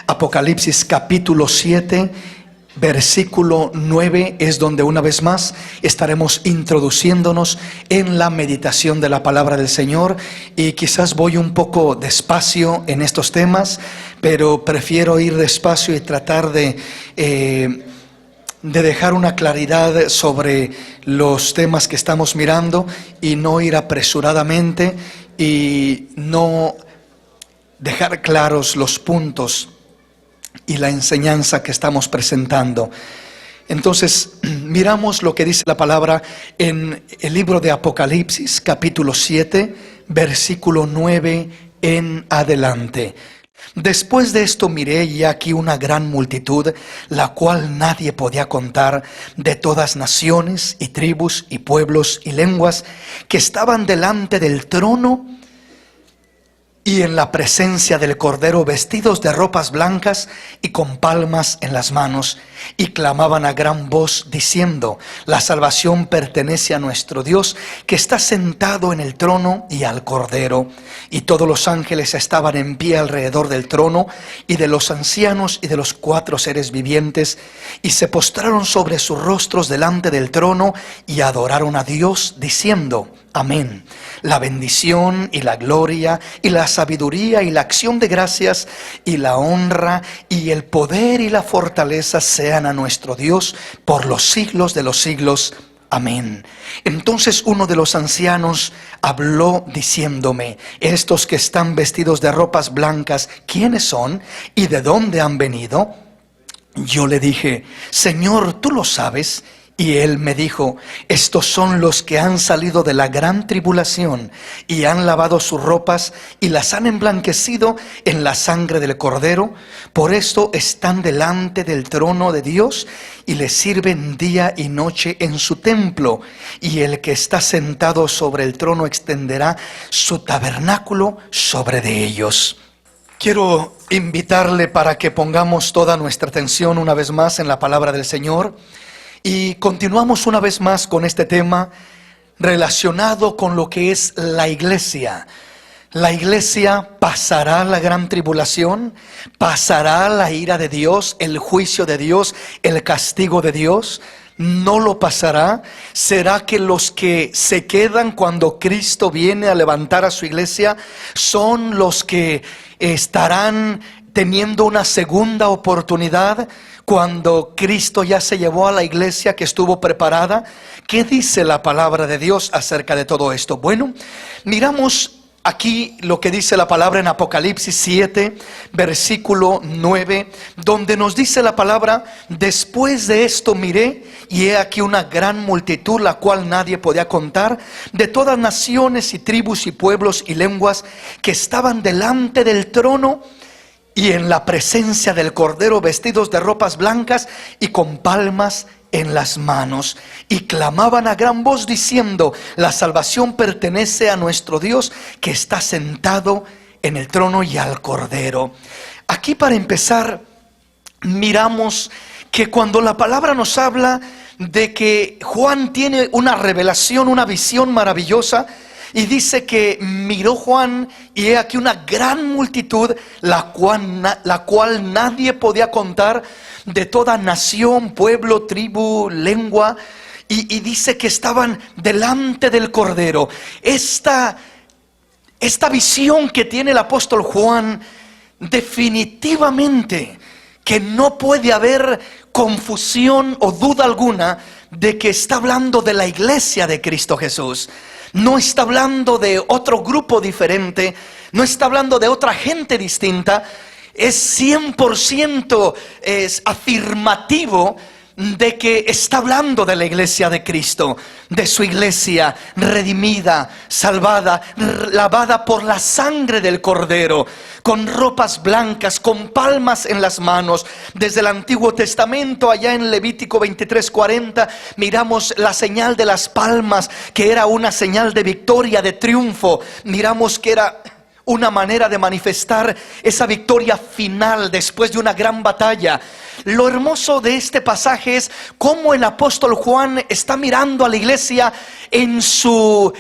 Apocalipsis capítulo 7, versículo 9 es donde una vez más estaremos introduciéndonos en la meditación de la palabra del Señor. Y quizás voy un poco despacio en estos temas, pero prefiero ir despacio y tratar de dejar una claridad sobre los temas que estamos mirando y no ir apresuradamente y no dejar claros los puntos y la enseñanza que estamos presentando. Entonces, miramos lo que dice la palabra en el libro de Apocalipsis, capítulo 7, versículo 9 en adelante. Después de esto miré, y aquí una gran multitud, la cual nadie podía contar, de todas naciones y tribus y pueblos y lenguas, que estaban delante del trono y en la presencia del Cordero, vestidos de ropas blancas y con palmas en las manos, y clamaban a gran voz diciendo: la salvación pertenece a nuestro Dios, que está sentado en el trono, y al Cordero. Y todos los ángeles estaban en pie alrededor del trono y de los ancianos y de los 4 seres vivientes, y se postraron sobre sus rostros delante del trono y adoraron a Dios diciendo: amén. La bendición y la gloria y la sabiduría y la acción de gracias y la honra y el poder y la fortaleza sean a nuestro Dios por los siglos de los siglos. Amén. Entonces uno de los ancianos habló diciéndome: estos que están vestidos de ropas blancas, ¿quiénes son y de dónde han venido? Yo le dije: Señor, tú lo sabes. Y él me dijo: estos son los que han salido de la gran tribulación y han lavado sus ropas y las han emblanquecido en la sangre del Cordero. Por esto están delante del trono de Dios y le sirven día y noche en su templo. Y el que está sentado sobre el trono extenderá su tabernáculo sobre de ellos. Quiero invitarle para que pongamos toda nuestra atención una vez más en la palabra del Señor. Y continuamos una vez más con este tema relacionado con lo que es la iglesia. La iglesia pasará la gran tribulación, pasará la ira de Dios, el juicio de Dios, el castigo de Dios. No lo pasará. ¿Será que los que se quedan cuando Cristo viene a levantar a su iglesia son los que estarán teniendo una segunda oportunidad cuando Cristo ya se llevó a la iglesia que estuvo preparada? ¿Qué dice la palabra de Dios acerca de todo esto? Bueno, miramos aquí lo que dice la palabra en Apocalipsis 7, versículo 9, donde nos dice la palabra: después de esto miré, y he aquí una gran multitud, la cual nadie podía contar, de todas naciones y tribus y pueblos y lenguas, que estaban delante del trono y en la presencia del Cordero, vestidos de ropas blancas y con palmas en las manos, y clamaban a gran voz diciendo: la salvación pertenece a nuestro Dios, que está sentado en el trono, y al Cordero. Aquí, para empezar, miramos que cuando la palabra nos habla de que Juan tiene una revelación, una visión maravillosa, y dice que miró Juan, y he aquí una gran multitud, la cual nadie podía contar, de toda nación, pueblo, tribu, lengua. Y dice que estaban delante del Cordero. Esta visión que tiene el apóstol Juan, definitivamente que no puede haber confusión o duda alguna de que está hablando de la iglesia de Cristo Jesús. No está hablando de otro grupo diferente, no está hablando de otra gente distinta. Es 100% afirmativo de que está hablando de la iglesia de Cristo, de su iglesia redimida, salvada, lavada por la sangre del Cordero, con ropas blancas, con palmas en las manos. Desde el Antiguo Testamento, allá en Levítico 23:40, miramos la señal de las palmas, que era una señal de victoria, de triunfo. Miramos que era una manera de manifestar esa victoria final después de una gran batalla. Lo hermoso de este pasaje es cómo el apóstol Juan está mirando a la iglesia en su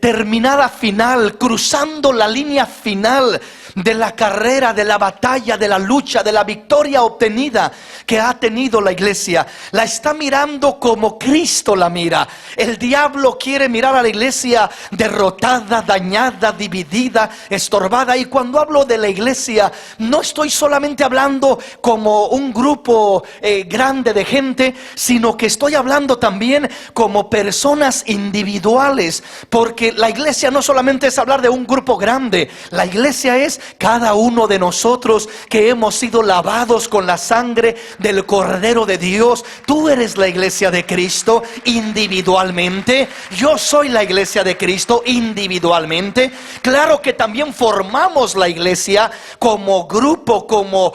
terminada final, cruzando la línea final de la carrera, de la batalla, de la lucha, de la victoria obtenida que ha tenido la iglesia. La está mirando como Cristo la mira. El diablo quiere mirar a la iglesia derrotada, dañada, dividida, estorbada. Y cuando hablo de la iglesia, no estoy solamente hablando como un grupo grande de gente, sino que estoy hablando también como personas individuales, porque la iglesia no solamente es hablar de un grupo grande. La iglesia es cada uno de nosotros que hemos sido lavados con la sangre del Cordero de Dios. Tú eres la iglesia de Cristo individualmente. Yo soy la iglesia de Cristo individualmente. Claro que también formamos la iglesia como grupo, como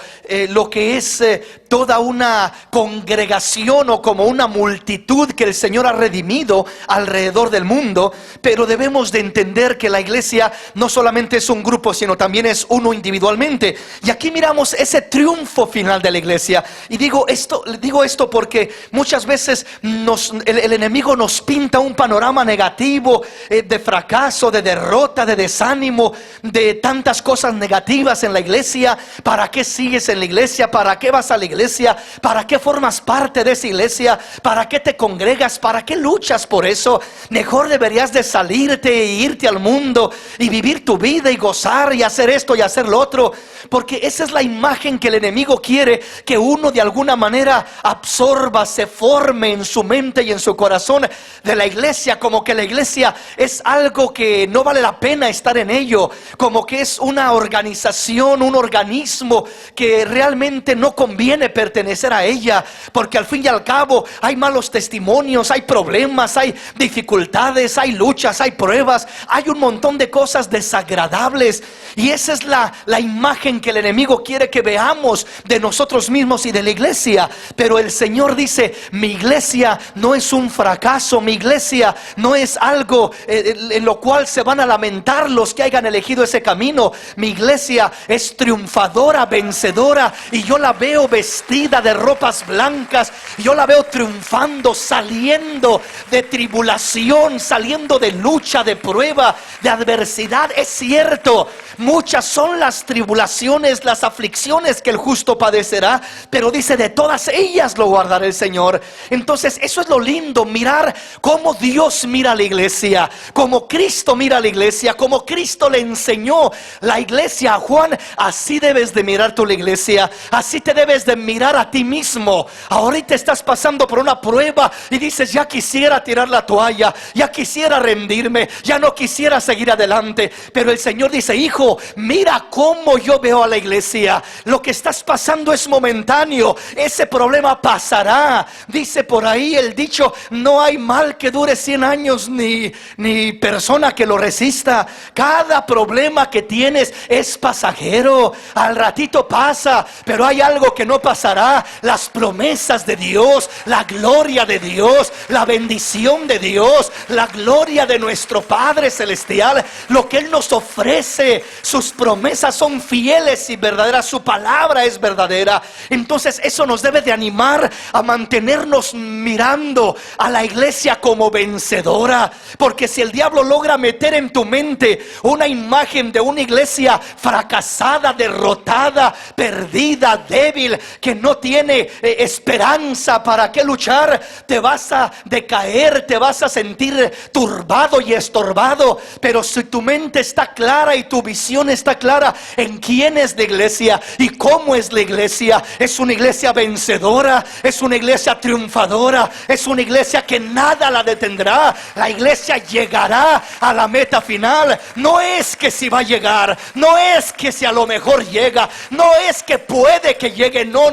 lo que es toda una congregación o como una multitud que el Señor ha redimido alrededor del mundo. Pero debemos de entender que la iglesia no solamente es un grupo, sino también es uno individualmente. Y aquí miramos ese triunfo final de la iglesia. Y digo esto porque muchas veces el enemigo nos pinta un panorama negativo, de fracaso, de derrota, de desánimo, de tantas cosas negativas en la iglesia. ¿Para qué sigues en la iglesia? ¿Para qué vas a la iglesia? ¿Para qué formas parte de esa iglesia? ¿Para qué te congregas? ¿Para qué luchas por eso? Mejor deberías de salirte e irte al mundo y vivir tu vida y gozar y hacer esto y hacer lo otro, porque esa es la imagen que el enemigo quiere que uno de alguna manera absorba, se forme en su mente y en su corazón de la iglesia, como que la iglesia es algo que no vale la pena estar en ello, como que es una organización, un organismo que realmente no conviene pertenecer a ella, porque al fin y al cabo hay malos testimonios, hay problemas, hay dificultades, hay luchas, hay pruebas, hay un montón de cosas desagradables. Y esa es la imagen que el enemigo quiere que veamos de nosotros mismos y de la iglesia. Pero el Señor dice: mi iglesia no es un fracaso, mi iglesia no es algo en lo cual se van a lamentar los que hayan elegido ese camino. Mi iglesia es triunfadora, vencedora, y yo la veo vestida de ropas blancas. Yo la veo triunfando, saliendo de tribulación, saliendo de lucha, de prueba, de adversidad. Es cierto, muchas son las tribulaciones, las aflicciones que el justo padecerá, pero dice: de todas ellas lo guardará el Señor. Entonces eso es lo lindo, mirar cómo Dios mira a la iglesia, como Cristo mira a la iglesia, como Cristo le enseñó la iglesia a Juan. Así debes de mirar tú la iglesia, así te debes de mirar a ti mismo. Ahorita estás pasando por una prueba y dices: ya quisiera tirar la toalla, ya quisiera rendirme, ya no quisiera seguir adelante. Pero el Señor dice: hijo, mira cómo yo veo a la iglesia. Lo que estás pasando es momentáneo, ese problema pasará. Dice por ahí el dicho: no hay mal que dure 100 años, ni persona que lo resista. Cada problema que tienes es pasajero, al ratito pasa, pero hay algo que no pasará: las promesas de Dios, la gloria de Dios, la bendición de Dios, la gloria de nuestro Padre Celestial, lo que Él nos ofrece. Sus promesas son fieles y verdaderas, su palabra es verdadera. Entonces eso nos debe de animar a mantenernos mirando a la iglesia como vencedora, porque si el diablo logra meter en tu mente una imagen de una iglesia fracasada, derrotada, perdida, débil, que no tiene esperanza, ¿para qué luchar? Te vas a decaer, te vas a sentir turbado y estorbado. Pero si tu mente está clara y tu visión está clara en quién es la iglesia y cómo es la iglesia, es una iglesia vencedora, es una iglesia triunfadora, es una iglesia que nada la detendrá. La iglesia llegará a la meta final. No es que si va a llegar, no es que si a lo mejor llega, no es que puede que llegue, no.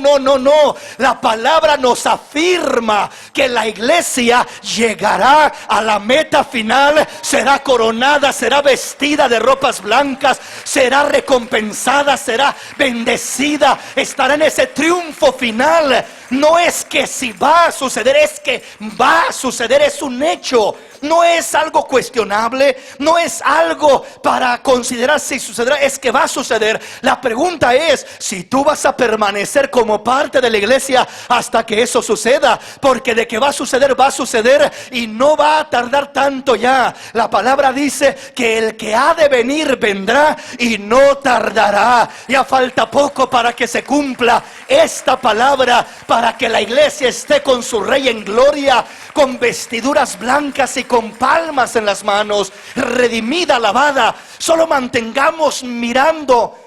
La palabra nos afirma que la iglesia llegará a la meta final, será coronada, será vestida de ropas blancas, será recompensada, será bendecida, estará en ese triunfo final. No es que si va a suceder, es que va a suceder, es un hecho. No es algo cuestionable, no es algo para considerar si sucederá, es que va a suceder. La pregunta es si tú vas a permanecer como como parte de la iglesia hasta que eso suceda, porque de que va a suceder y no va a tardar tanto ya. La palabra dice que el que ha de venir vendrá y no tardará. Ya falta poco para que se cumpla esta palabra, para que la iglesia esté con su rey en gloria, con vestiduras blancas y con palmas en las manos, redimida, lavada. Solo mantengamos mirando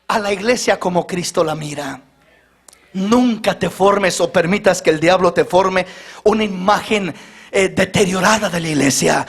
a la iglesia como Cristo la mira. Nunca te formes o permitas que el diablo te forme una imagen deteriorada de la iglesia.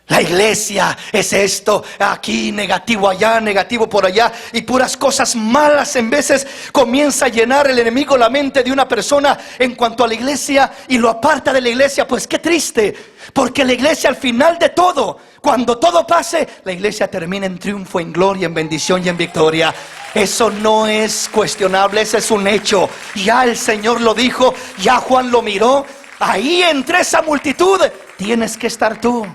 La iglesia es esto, aquí negativo allá, negativo por allá, y puras cosas malas. En veces comienza a llenar el enemigo la mente de una persona en cuanto a la iglesia y lo aparta de la iglesia. Pues qué triste, porque la iglesia al final de todo, cuando todo pase, la iglesia termina en triunfo, en gloria, en bendición y en victoria. Eso no es cuestionable, ese es un hecho. Ya el Señor lo dijo, ya Juan lo miró. Ahí entre esa multitud tienes que estar tú,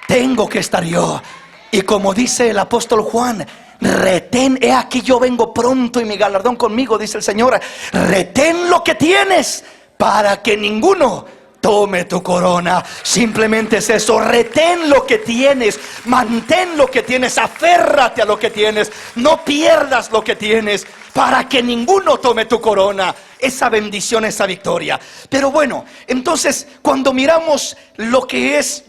tengo que estar yo. Y como dice el apóstol Juan, retén, he aquí yo vengo pronto y mi galardón conmigo, dice el Señor. Retén lo que tienes para que ninguno tome tu corona. Simplemente es eso, retén lo que tienes, mantén lo que tienes, aférrate a lo que tienes, no pierdas lo que tienes, para que ninguno tome tu corona, esa bendición, esa victoria. Pero bueno, entonces cuando miramos lo que es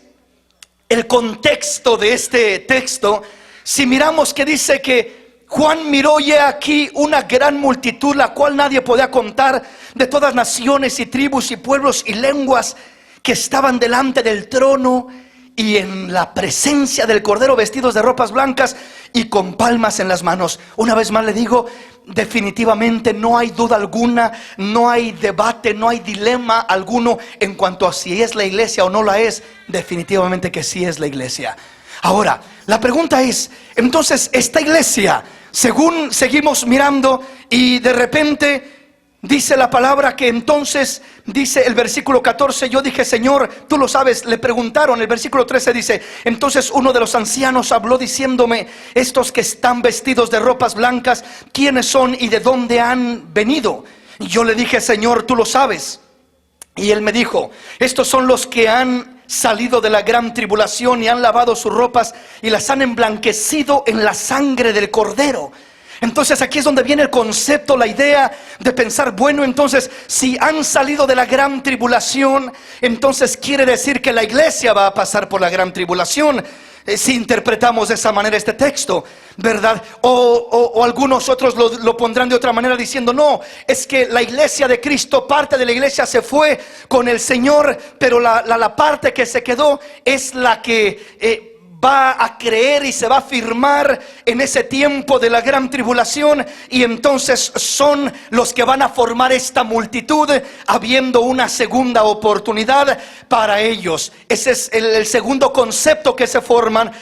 el contexto de este texto, si miramos que dice que Juan miró y he aquí una gran multitud, la cual nadie podía contar, de todas naciones y tribus y pueblos y lenguas, que estaban delante del trono y en la presencia del Cordero, vestidos de ropas blancas y con palmas en las manos. Una vez más le digo, definitivamente no hay duda alguna, no hay debate, no hay dilema alguno en cuanto a si es la iglesia o no la es. Definitivamente que sí es la iglesia. Ahora, la pregunta es, entonces, esta iglesia, según seguimos mirando, y de repente dice la palabra que entonces, dice el versículo 14, yo dije, Señor, tú lo sabes. Le preguntaron, el versículo 13 dice, entonces uno de los ancianos habló diciéndome, estos que están vestidos de ropas blancas, ¿quiénes son y de dónde han venido? Y yo le dije, Señor, tú lo sabes. Y él me dijo, estos son los que han salido de la gran tribulación y han lavado sus ropas y las han emblanquecido en la sangre del Cordero. Entonces aquí es donde viene el concepto, la idea de pensar, bueno, entonces si han salido de la gran tribulación, entonces quiere decir que la iglesia va a pasar por la gran tribulación. Si interpretamos de esa manera este texto, ¿verdad? O algunos otros lo pondrán de otra manera diciendo, no, es que la iglesia de Cristo, parte de la iglesia se fue con el Señor, pero la parte que se quedó es la que va a creer y se va a firmar en ese tiempo de la gran tribulación, y entonces son los que van a formar esta multitud, habiendo una segunda oportunidad para ellos. Ese es el segundo concepto que se forman,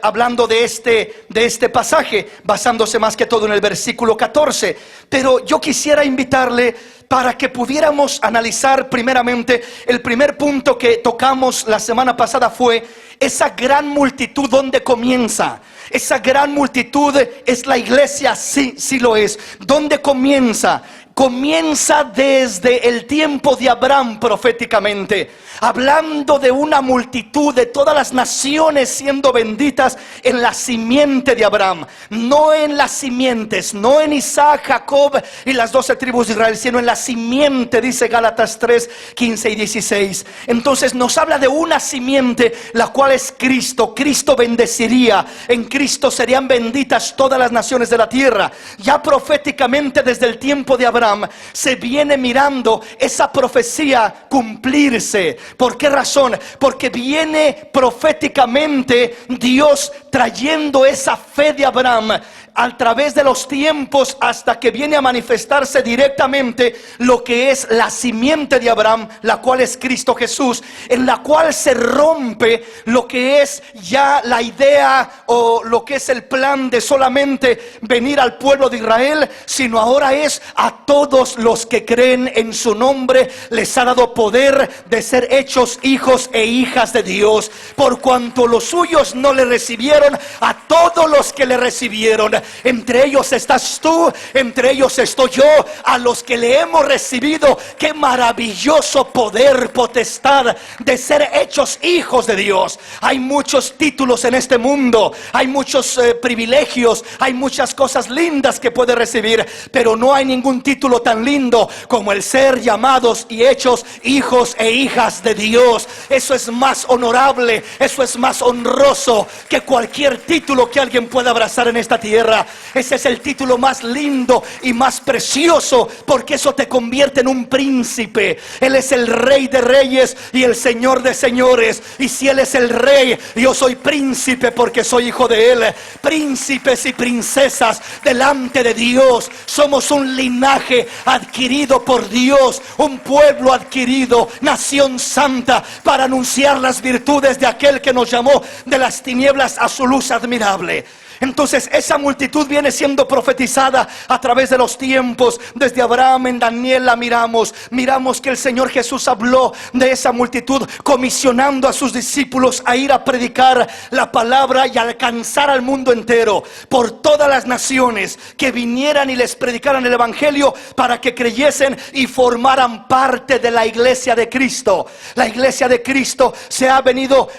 hablando de este pasaje, basándose más que todo en el versículo 14. Pero yo quisiera invitarle para que pudiéramos analizar primeramente el primer punto que tocamos la semana pasada, fue esa gran multitud. ¿Dónde comienza? Esa gran multitud es la iglesia, sí lo es. ¿Dónde comienza? Comienza desde el tiempo de Abraham proféticamente, hablando de una multitud de todas las naciones siendo benditas en la simiente de Abraham. No en las simientes, no en Isaac, Jacob y las 12 tribus de Israel, sino en la simiente, dice Gálatas 3, 15 y 16. Entonces nos habla de una simiente, la cual es Cristo. Cristo bendeciría, en Cristo serían benditas todas las naciones de la tierra. Ya proféticamente desde el tiempo de Abraham se viene mirando esa profecía cumplirse. ¿Por qué razón? Porque viene proféticamente Dios trayendo esa fe de Abraham a través de los tiempos, hasta que viene a manifestarse directamente lo que es la simiente de Abraham, la cual es Cristo Jesús, en la cual se rompe lo que es ya la idea o lo que es el plan de solamente venir al pueblo de Israel, sino ahora es a todos los que creen en su nombre, les ha dado poder de ser hechos hijos e hijas de Dios, por cuanto los suyos no le recibieron, a todos los que le recibieron Entre ellos estás tú, entre ellos estoy yo, a los que le hemos recibido qué maravilloso poder, potestad de ser hechos hijos de Dios. Hay muchos títulos en este mundo, hay muchos privilegios, hay muchas cosas lindas que puede recibir, pero no hay ningún título tan lindo como el ser llamados y hechos hijos e hijas de Dios. Eso es más honorable, eso es más honroso que cualquier título que alguien pueda abrazar en esta tierra. Ese es el título más lindo y más precioso, porque eso te convierte en un príncipe. Él es el Rey de reyes y el Señor de señores, y si Él es el Rey, yo soy príncipe porque soy hijo de Él. Príncipes y princesas delante de Dios, somos un linaje adquirido por Dios, un pueblo adquirido, nación santa, para anunciar las virtudes de aquel que nos llamó de las tinieblas a su luz admirable. Entonces esa multitud viene siendo profetizada a través de los tiempos. Desde Abraham, en Daniel la miramos que el Señor Jesús habló de esa multitud, comisionando a sus discípulos a ir a predicar la palabra y alcanzar al mundo entero, por todas las naciones, que vinieran y les predicaran el evangelio para que creyesen y formaran parte de la iglesia de Cristo. La iglesia de Cristo se ha venido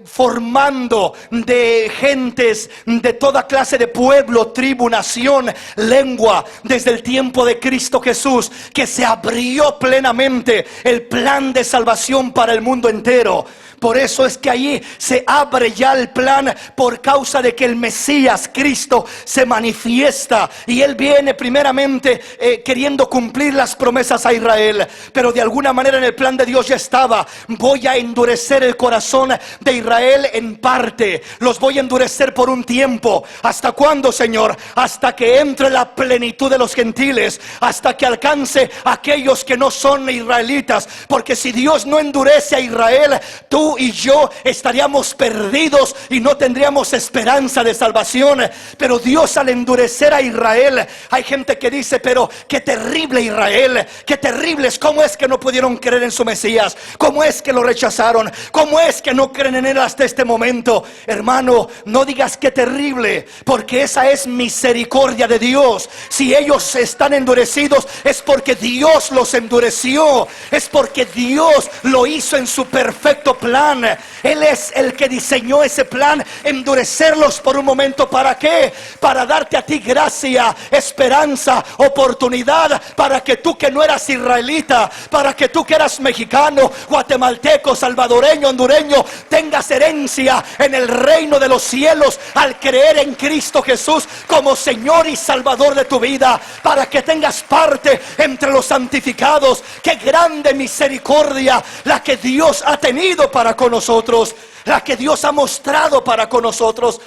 formando de gentes de toda clase de pueblo, tribu, nación, lengua, desde el tiempo de Cristo Jesús, que se abrió plenamente el plan de salvación para el mundo entero. Por eso es que allí se abre ya el plan, por causa de que el Mesías Cristo se manifiesta y Él viene primeramente queriendo cumplir las promesas a Israel, pero de alguna manera en el plan de Dios ya estaba: voy a endurecer el corazón de Israel en parte, los voy a endurecer por un tiempo. ¿Hasta cuándo, Señor? Hasta que entre la plenitud de los gentiles, hasta que alcance a aquellos que no son israelitas, porque si Dios no endurece a Israel, tú y yo estaríamos perdidos y no tendríamos esperanza de salvación. Pero Dios, al endurecer a Israel, hay gente que dice: pero qué terrible Israel, qué terribles, ¿cómo es que no pudieron creer en su Mesías? ¿Cómo es que lo rechazaron? ¿Cómo es que no creen en Él hasta este momento? Hermano, no digas qué terrible, porque esa es misericordia de Dios. Si ellos están endurecidos, es porque Dios los endureció, es porque Dios lo hizo en su perfecto plan. Él es el que diseñó ese plan, endurecerlos por un momento. ¿Para qué? Para darte a ti gracia, esperanza, oportunidad, para que tú, que no eras israelita, para que tú, que eras mexicano, guatemalteco, salvadoreño, hondureño, tengas herencia en el reino de los cielos al creer en Cristo Jesús como Señor y Salvador de tu vida, para que tengas parte entre los santificados. Qué grande misericordia la que Dios ha tenido para con nosotros, la que Dios ha mostrado para con nosotros.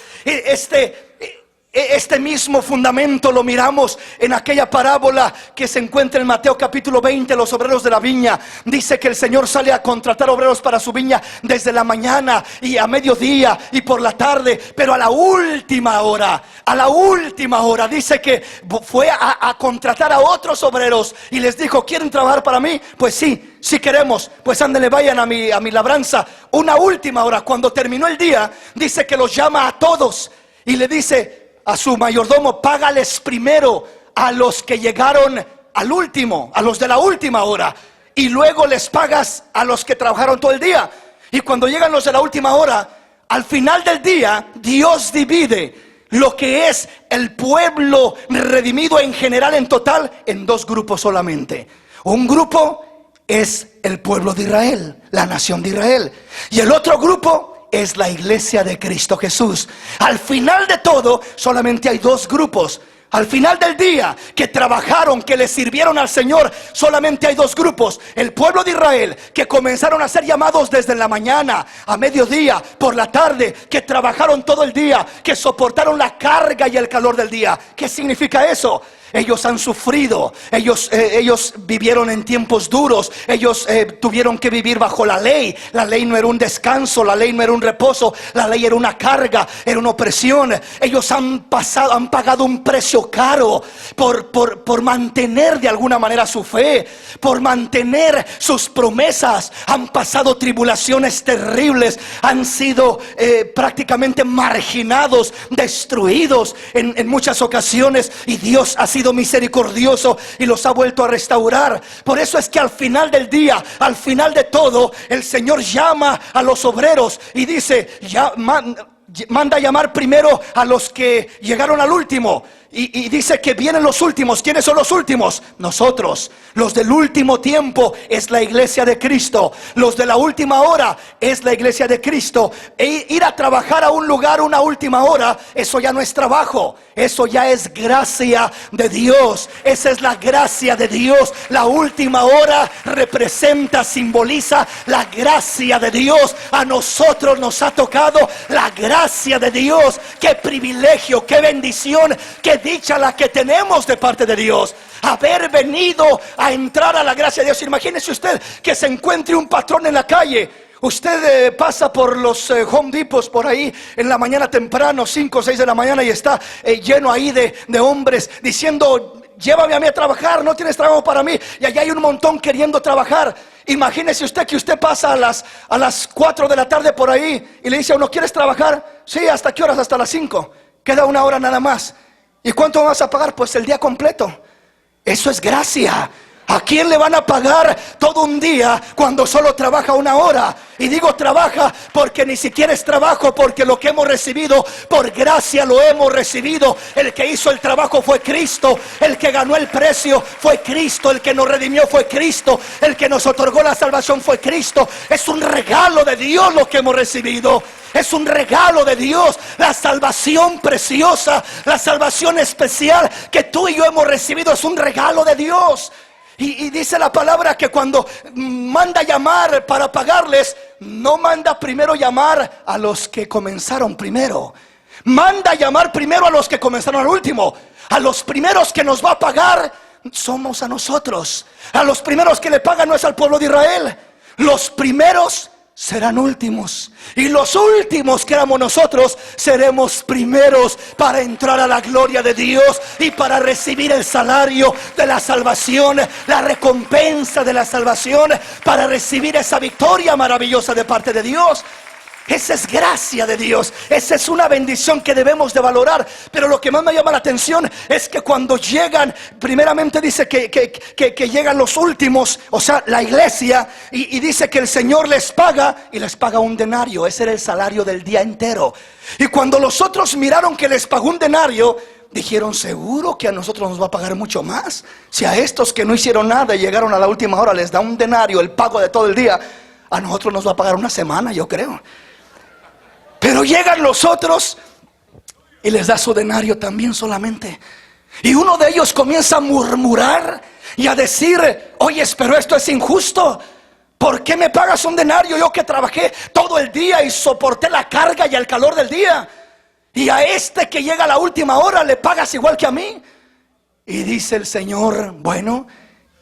Este mismo fundamento lo miramos en aquella parábola que se encuentra en Mateo capítulo 20, los obreros de la viña. Dice que el Señor sale a contratar obreros para su viña desde la mañana y a mediodía y por la tarde, pero a la última hora dice que fue a contratar a otros obreros y les dijo: ¿quieren trabajar para mí? Pues sí, si queremos, pues ándenle, vayan a mi labranza. Una última hora, cuando terminó el día, dice que los llama a todos y le dice a su mayordomo: págales primero a los que llegaron al último, a los de la última hora, y luego les pagas a los que trabajaron todo el día. Y cuando llegan los de la última hora, al final del día, Dios divide lo que es el pueblo redimido en general, en total, en dos grupos solamente. Un grupo es el pueblo de Israel, la nación de Israel, y el otro grupo es la iglesia de Cristo Jesús. Al final de todo, solamente hay dos grupos. Al final del día, que trabajaron, que le sirvieron al Señor, solamente hay dos grupos: el pueblo de Israel, que comenzaron a ser llamados desde la mañana, a mediodía, por la tarde, que trabajaron todo el día, que soportaron la carga y el calor del día. ¿Qué significa eso? ellos han sufrido, ellos vivieron en tiempos duros, ellos tuvieron que vivir bajo la ley. La ley no era un descanso, la ley no era un reposo, la ley era una carga, era una opresión. Ellos han pagado un precio caro por mantener de alguna manera su fe, por mantener sus promesas. Han pasado tribulaciones terribles, han sido prácticamente marginados, destruidos en muchas ocasiones, y Dios ha sido misericordioso y los ha vuelto a restaurar. Por eso es que al final del día, al final de todo, el Señor llama a los obreros y dice: manda a llamar primero a los que llegaron al último. Y dice que vienen los últimos. ¿Quiénes son los últimos? Nosotros, los del último tiempo, es la iglesia de Cristo. Los de la última hora es la iglesia de Cristo. Ir a trabajar a un lugar una última hora, eso ya no es trabajo, eso ya es gracia de Dios. Esa es la gracia de Dios. La última hora representa, simboliza la gracia de Dios. A nosotros nos ha tocado la gracia de Dios. Qué privilegio, qué bendición, qué dicha la que tenemos de parte de Dios, haber venido a entrar a la gracia de Dios. Imagínese usted que se encuentre un patrón en la calle. Usted pasa por los Home Depots por ahí en la mañana temprano, 5 o 6 de la mañana, y está lleno ahí de hombres diciendo: llévame a mí a trabajar, no tienes trabajo para mí. Y allá hay un montón queriendo trabajar. Imagínese usted que usted pasa a las 4 de la tarde por ahí y le dice a uno: ¿quieres trabajar? Sí, ¿hasta qué horas? Hasta las 5. Queda una hora nada más. ¿Y cuánto vas a pagar? Pues el día completo. Eso es gracia. ¿A quién le van a pagar todo un día cuando solo trabaja una hora? Y digo trabaja porque ni siquiera es trabajo, porque lo que hemos recibido por gracia lo hemos recibido. El que hizo el trabajo fue Cristo. El que ganó el precio fue Cristo. El que nos redimió fue Cristo. El que nos otorgó la salvación fue Cristo. Es un regalo de Dios lo que hemos recibido. Es un regalo de Dios. La salvación preciosa, la salvación especial que tú y yo hemos recibido, es un regalo de Dios. Y dice la palabra que cuando manda llamar para pagarles, no manda primero llamar a los que comenzaron primero. Manda llamar primero a los que comenzaron al último. A los primeros que nos va a pagar somos a nosotros. A los primeros que le pagan no es al pueblo de Israel. Los primeros serán últimos, y los últimos, que éramos nosotros, seremos primeros para entrar a la gloria de Dios y para recibir el salario de la salvación, la recompensa de la salvación, para recibir esa victoria maravillosa de parte de Dios. Esa es gracia de Dios. Esa es una bendición que debemos de valorar. Pero lo que más me llama la atención es que cuando llegan, primeramente dice que llegan los últimos, o sea, la iglesia, y dice que el Señor les paga, y les paga un denario. Ese era el salario del día entero. Y cuando los otros miraron que les pagó un denario, dijeron: seguro que a nosotros nos va a pagar mucho más. Si a estos que no hicieron nada y llegaron a la última hora les da un denario, el pago de todo el día, a nosotros nos va a pagar una semana, yo creo. Pero llegan los otros y les da su denario también solamente. Y uno de ellos comienza a murmurar y a decir: oye, pero esto es injusto. ¿Por qué me pagas un denario yo que trabajé todo el día y soporté la carga y el calor del día? Y a este que llega a la última hora le pagas igual que a mí. Y dice el Señor: bueno,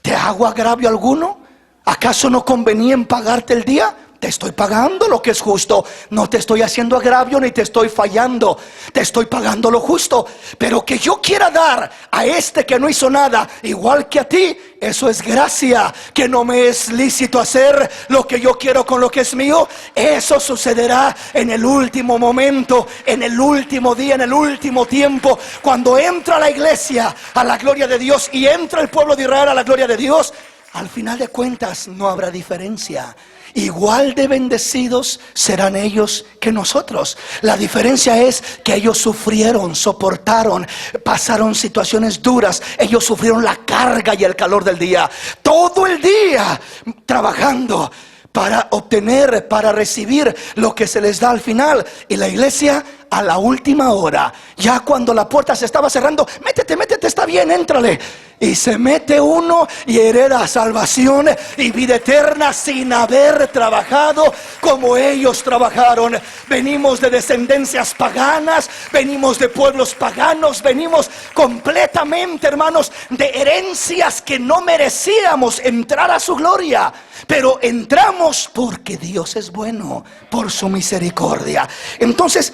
¿te hago agravio alguno? ¿Acaso no convenía en pagarte el día? Te estoy pagando lo que es justo. No te estoy haciendo agravio ni te estoy fallando. Te estoy pagando lo justo. Pero que yo quiera dar a este que no hizo nada igual que a ti, eso es gracia. Que no me es lícito hacer lo que yo quiero con lo que es mío. Eso sucederá en el último momento, en el último día, en el último tiempo, cuando entra la iglesia a la gloria de Dios y entra el pueblo de Israel a la gloria de Dios. Al final de cuentas no habrá diferencia. Igual de bendecidos serán ellos que nosotros. La diferencia es que ellos sufrieron, soportaron, pasaron situaciones duras. Ellos sufrieron la carga y el calor del día, todo el día trabajando para obtener, para recibir lo que se les da al final. Y la iglesia a la última hora, ya cuando la puerta se estaba cerrando: métete, está bien, éntrale. Y se mete uno y hereda salvación y vida eterna sin haber trabajado como ellos trabajaron. Venimos de descendencias paganas, venimos de pueblos paganos, venimos completamente, hermanos, de herencias que no merecíamos entrar a su gloria. Pero entramos porque Dios es bueno, por su misericordia. Entonces,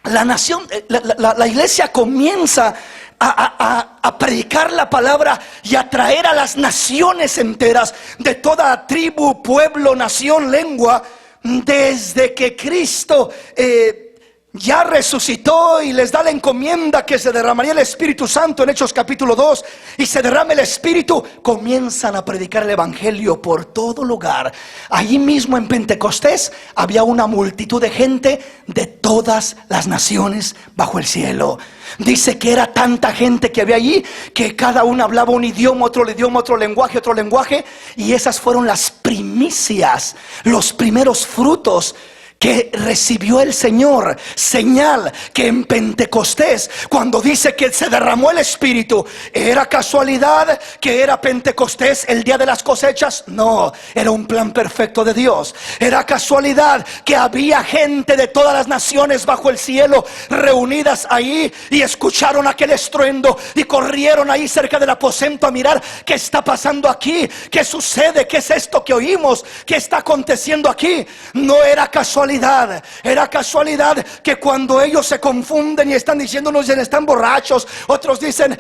la nación, la iglesia comienza a predicar la palabra y a traer a las naciones enteras de toda tribu, pueblo, nación, lengua, desde que Cristo ya resucitó y les da la encomienda que se derramaría el Espíritu Santo en Hechos capítulo 2 y se derrama el Espíritu. Comienzan a predicar el Evangelio por todo lugar. Allí mismo en Pentecostés había una multitud de gente de todas las naciones bajo el cielo. Dice que era tanta gente que había allí que cada uno hablaba un idioma, otro lenguaje, otro lenguaje. Y esas fueron las primicias, los primeros frutos que recibió el Señor. Señal que en Pentecostés, cuando dice que se derramó el Espíritu, ¿era casualidad que era Pentecostés el día de las cosechas? No, era un plan perfecto de Dios. ¿Era casualidad que había gente de todas las naciones bajo el cielo reunidas ahí y escucharon aquel estruendo y corrieron ahí cerca del aposento a mirar qué está pasando aquí, qué sucede, qué es esto que oímos, qué está aconteciendo aquí? No era casualidad. Era casualidad que cuando ellos se confunden y están diciendo, unos dicen están borrachos, otros dicen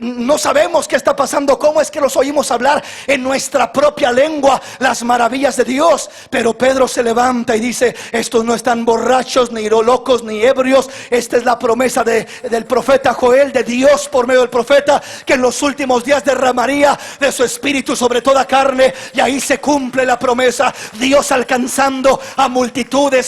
no sabemos qué está pasando, cómo es que los oímos hablar en nuestra propia lengua las maravillas de Dios. Pero Pedro se levanta y dice, estos no están borrachos, ni locos, ni ebrios. Esta es la promesa del profeta Joel, de Dios por medio del profeta, que en los últimos días derramaría de su espíritu sobre toda carne. Y ahí se cumple la promesa. Dios alcanzando a multitudes,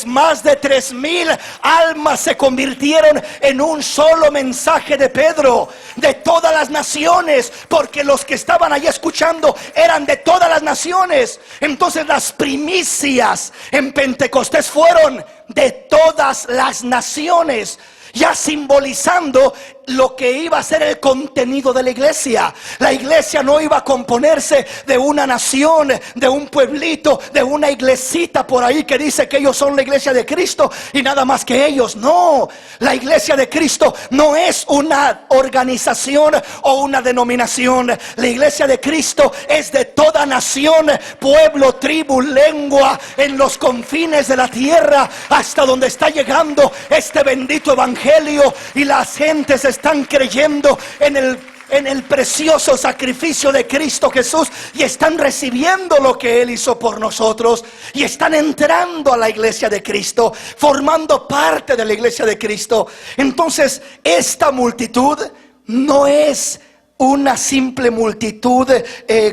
más de 3,000 almas se convirtieron en un solo mensaje de Pedro, de todas las naciones, porque los que estaban allí escuchando eran de todas las naciones. Entonces las primicias en Pentecostés fueron de todas las naciones, ya simbolizando lo que iba a ser el contenido de la iglesia. La iglesia no iba a componerse de una nación, de un pueblito, de una iglesita por ahí que dice que ellos son la iglesia de Cristo y nada más que ellos. No, la iglesia de Cristo no es una organización o una denominación. La iglesia de Cristo es de toda nación, pueblo, tribu, lengua, en los confines de la tierra, hasta donde está llegando este bendito evangelio, y las gentes están creyendo en el precioso sacrificio de Cristo Jesús y están recibiendo lo que Él hizo por nosotros y están entrando a la iglesia de Cristo, formando parte de la iglesia de Cristo. Entonces esta multitud no es una simple multitud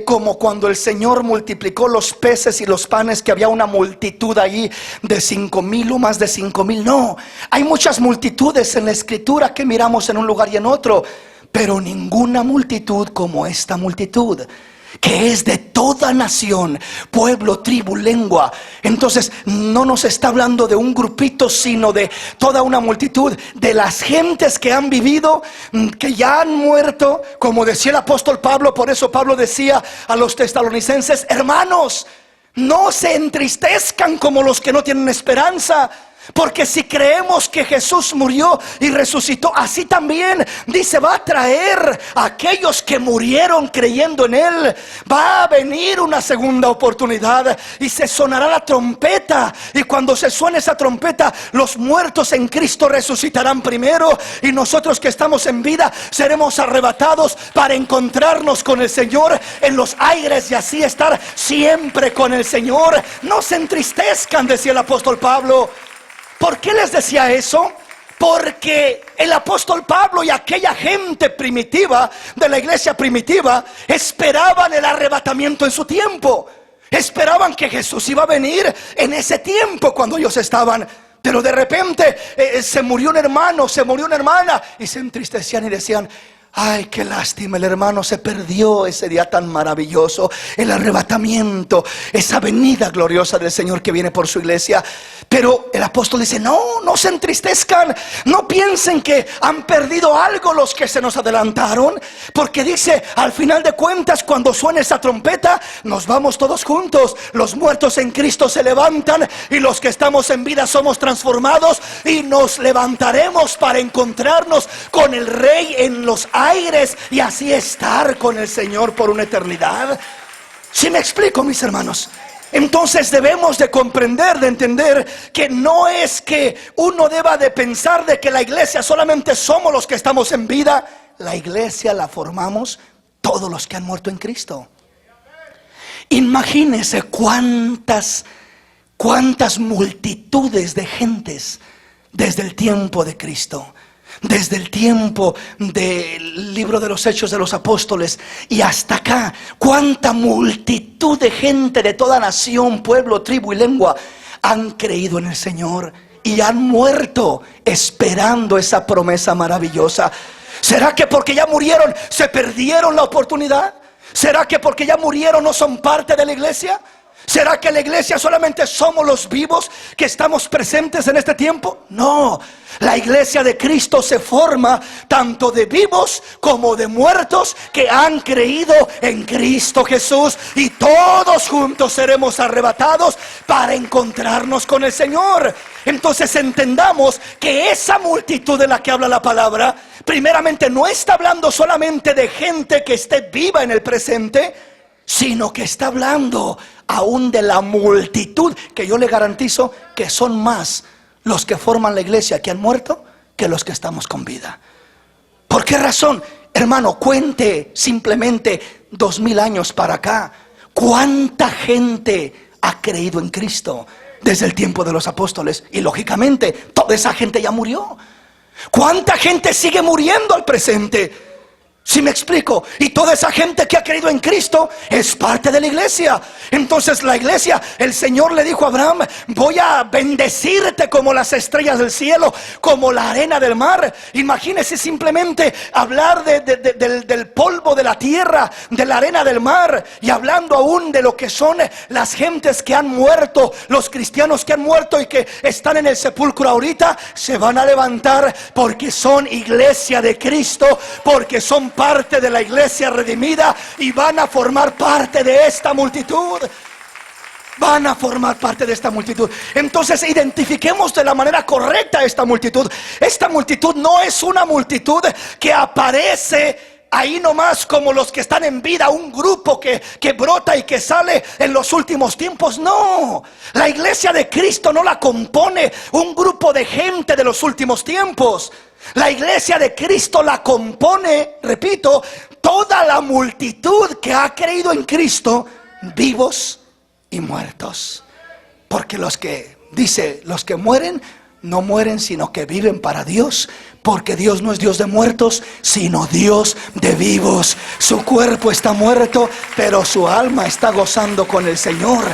como cuando el Señor multiplicó los peces y los panes, que había una multitud ahí de 5,000 o más de 5,000. No, hay muchas multitudes en la escritura que miramos en un lugar y en otro, pero ninguna multitud como esta multitud, que es de toda nación, pueblo, tribu, lengua. Entonces no nos está hablando de un grupito, sino de toda una multitud, de las gentes que han vivido, que ya han muerto, como decía el apóstol Pablo. Por eso Pablo decía a los tesalonicenses: hermanos, no se entristezcan como los que no tienen esperanza. Porque si creemos que Jesús murió y resucitó, así también dice, va a traer a aquellos que murieron creyendo en Él. Va a venir una segunda oportunidad y se sonará la trompeta, y cuando se suene esa trompeta, los muertos en Cristo resucitarán primero, y nosotros que estamos en vida seremos arrebatados para encontrarnos con el Señor en los aires y así estar siempre con el Señor. No se entristezcan, decía el apóstol Pablo. ¿Por qué les decía eso? Porque el apóstol Pablo y aquella gente primitiva, de la iglesia primitiva, esperaban el arrebatamiento en su tiempo. Esperaban que Jesús iba a venir en ese tiempo cuando ellos estaban. Pero de repente se murió un hermano, se murió una hermana, y se entristecían y decían: Ay, qué lástima, el hermano se perdió ese día tan maravilloso, el arrebatamiento, esa venida gloriosa del Señor que viene por su iglesia. Pero el apóstol dice, no se entristezcan, no piensen que han perdido algo los que se nos adelantaron, porque dice, al final de cuentas, cuando suene esa trompeta, nos vamos todos juntos. Los muertos en Cristo se levantan y los que estamos en vida somos transformados y nos levantaremos para encontrarnos con el Rey en los aires y así estar con el Señor por una eternidad. ¿Sí me explico, mis hermanos? Entonces debemos de comprender, de entender que no es que uno deba de pensar de que la iglesia solamente somos los que estamos en vida. La iglesia la formamos todos los que han muerto en Cristo. Imagínense cuántas multitudes de gentes desde el tiempo de Cristo, desde el tiempo del libro de los Hechos de los Apóstoles y hasta acá, cuánta multitud de gente de toda nación, pueblo, tribu y lengua han creído en el Señor y han muerto esperando esa promesa maravillosa. ¿Será que porque ya murieron se perdieron la oportunidad? ¿Será que porque ya murieron no son parte de la iglesia? ¿Será que la iglesia solamente somos los vivos que estamos presentes en este tiempo? No, la iglesia de Cristo se forma tanto de vivos como de muertos que han creído en Cristo Jesús, y todos juntos seremos arrebatados para encontrarnos con el Señor. Entonces entendamos que esa multitud de la que habla la palabra, primeramente no está hablando solamente de gente que esté viva en el presente, sino que está hablando aún de la multitud, que yo le garantizo que son más los que forman la iglesia que han muerto que los que estamos con vida. ¿Por qué razón? Hermano, cuente simplemente 2000 años para acá, ¿cuánta gente ha creído en Cristo desde el tiempo de los apóstoles? Y lógicamente toda esa gente ya murió. ¿Cuánta gente sigue muriendo al presente? ¿Sí me explico? Y toda esa gente que ha creído en Cristo es parte de la iglesia. Entonces la iglesia, el Señor le dijo a Abraham, voy a bendecirte como las estrellas del cielo, como la arena del mar. Imagínese simplemente hablar del polvo de la tierra, de la arena del mar, y hablando aún de lo que son las gentes que han muerto, los cristianos que han muerto y que están en el sepulcro ahorita, se van a levantar porque son iglesia de Cristo, porque son parte de la iglesia redimida y van a formar parte de esta multitud. Van a formar parte de esta multitud. Entonces identifiquemos de la manera correcta esta multitud. Esta multitud no es una multitud que aparece ahí nomás como los que están en vida, un grupo que brota y que sale en los últimos tiempos. No, la iglesia de Cristo no la compone un grupo de gente de los últimos tiempos. La iglesia de Cristo la compone, repito, toda la multitud que ha creído en Cristo, vivos y muertos. Porque los que mueren, no mueren sino que viven para Dios. Porque Dios no es Dios de muertos, sino Dios de vivos. Su cuerpo está muerto, pero su alma está gozando con el Señor.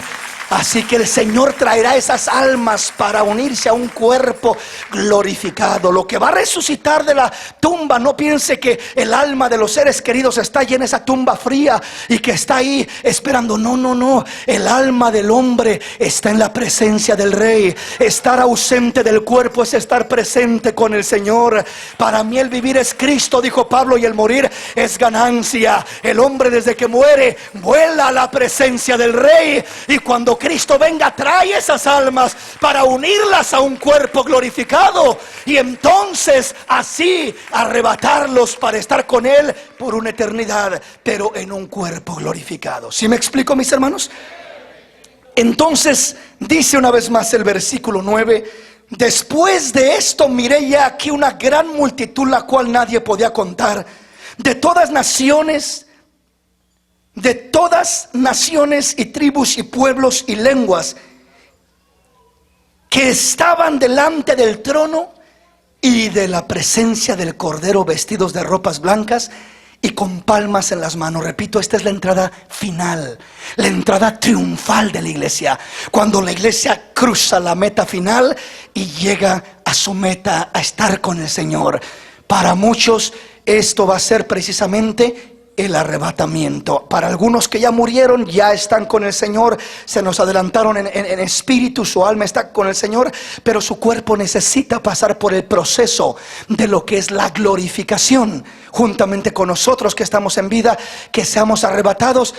Así que el Señor traerá esas almas para unirse a un cuerpo glorificado. Lo que va a resucitar de la tumba, no piense que el alma de los seres queridos está ahí en esa tumba fría y que está ahí esperando. No. El alma del hombre está en la presencia del Rey. Estar ausente del cuerpo es estar presente con el Señor. Para mí el vivir es Cristo, dijo Pablo, y el morir es ganancia. El hombre desde que muere vuela a la presencia del Rey, y cuando Cristo venga trae esas almas para unirlas a un cuerpo glorificado, y entonces así arrebatarlos para estar con Él por una eternidad, pero en un cuerpo glorificado. ¿Sí me explico, mis hermanos? Entonces dice una vez más el versículo 9: después de esto miré ya aquí una gran multitud, la cual nadie podía contar, de todas naciones y tribus y pueblos y lenguas, que estaban delante del trono y de la presencia del Cordero, vestidos de ropas blancas y con palmas en las manos. Repito, esta es la entrada final, la entrada triunfal de la iglesia, cuando la iglesia cruza la meta final y llega a su meta, a estar con el Señor. Para muchos esto va a ser precisamente el arrebatamiento. Para algunos que ya murieron, ya están con el Señor, se nos adelantaron en espíritu, su alma está con el Señor, pero su cuerpo necesita pasar por el proceso de lo que es la glorificación, juntamente con nosotros que estamos en vida, que seamos arrebatados.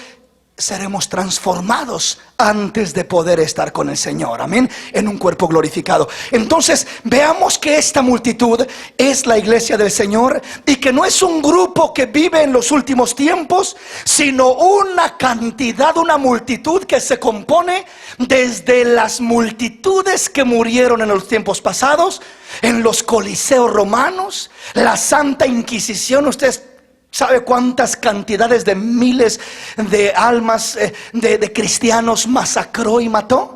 Seremos transformados antes de poder estar con el Señor, amén, en un cuerpo glorificado. Entonces veamos que esta multitud es la iglesia del Señor, y que no es un grupo que vive en los últimos tiempos, sino una cantidad, una multitud que se compone desde las multitudes que murieron en los tiempos pasados, en los coliseos romanos, la Santa Inquisición. Ustedes ¿sabe cuántas cantidades de miles de almas de cristianos masacró y mató?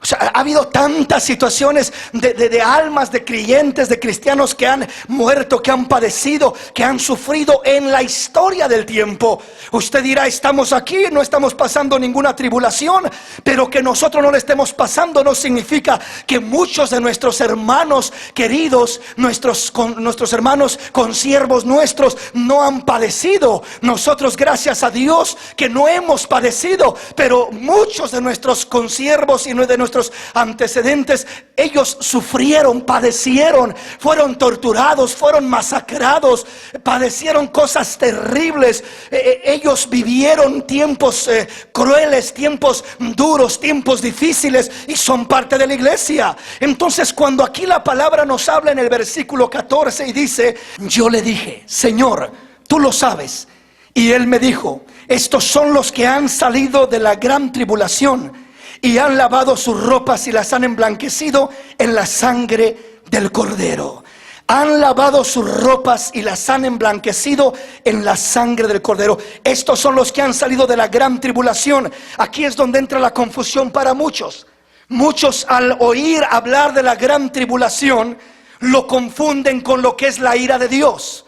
O sea, ha habido tantas situaciones de almas de creyentes, de cristianos que han muerto, que han padecido, que han sufrido en la historia del tiempo. Usted dirá, estamos aquí, no estamos pasando ninguna tribulación, pero que nosotros no le estemos pasando no significa que muchos de nuestros hermanos queridos, nuestros hermanos consiervos nuestros, no han padecido. Nosotros, gracias a Dios, que no hemos padecido, pero muchos de nuestros consiervos y de nuestros antecedentes, ellos sufrieron, padecieron, fueron torturados, fueron masacrados, padecieron cosas terribles. Ellos vivieron tiempos crueles, tiempos duros, tiempos difíciles, y son parte de la iglesia. Entonces, cuando aquí la palabra nos habla en el versículo 14 y dice: yo le dije, Señor, tú lo sabes. Y él me dijo: estos son los que han salido de la gran tribulación y han lavado sus ropas y las han emblanquecido en la sangre del Cordero. Han lavado sus ropas y las han emblanquecido en la sangre del Cordero. Estos son los que han salido de la gran tribulación. Aquí es donde entra la confusión para muchos. Muchos, al oír hablar de la gran tribulación, lo confunden con lo que es la ira de Dios.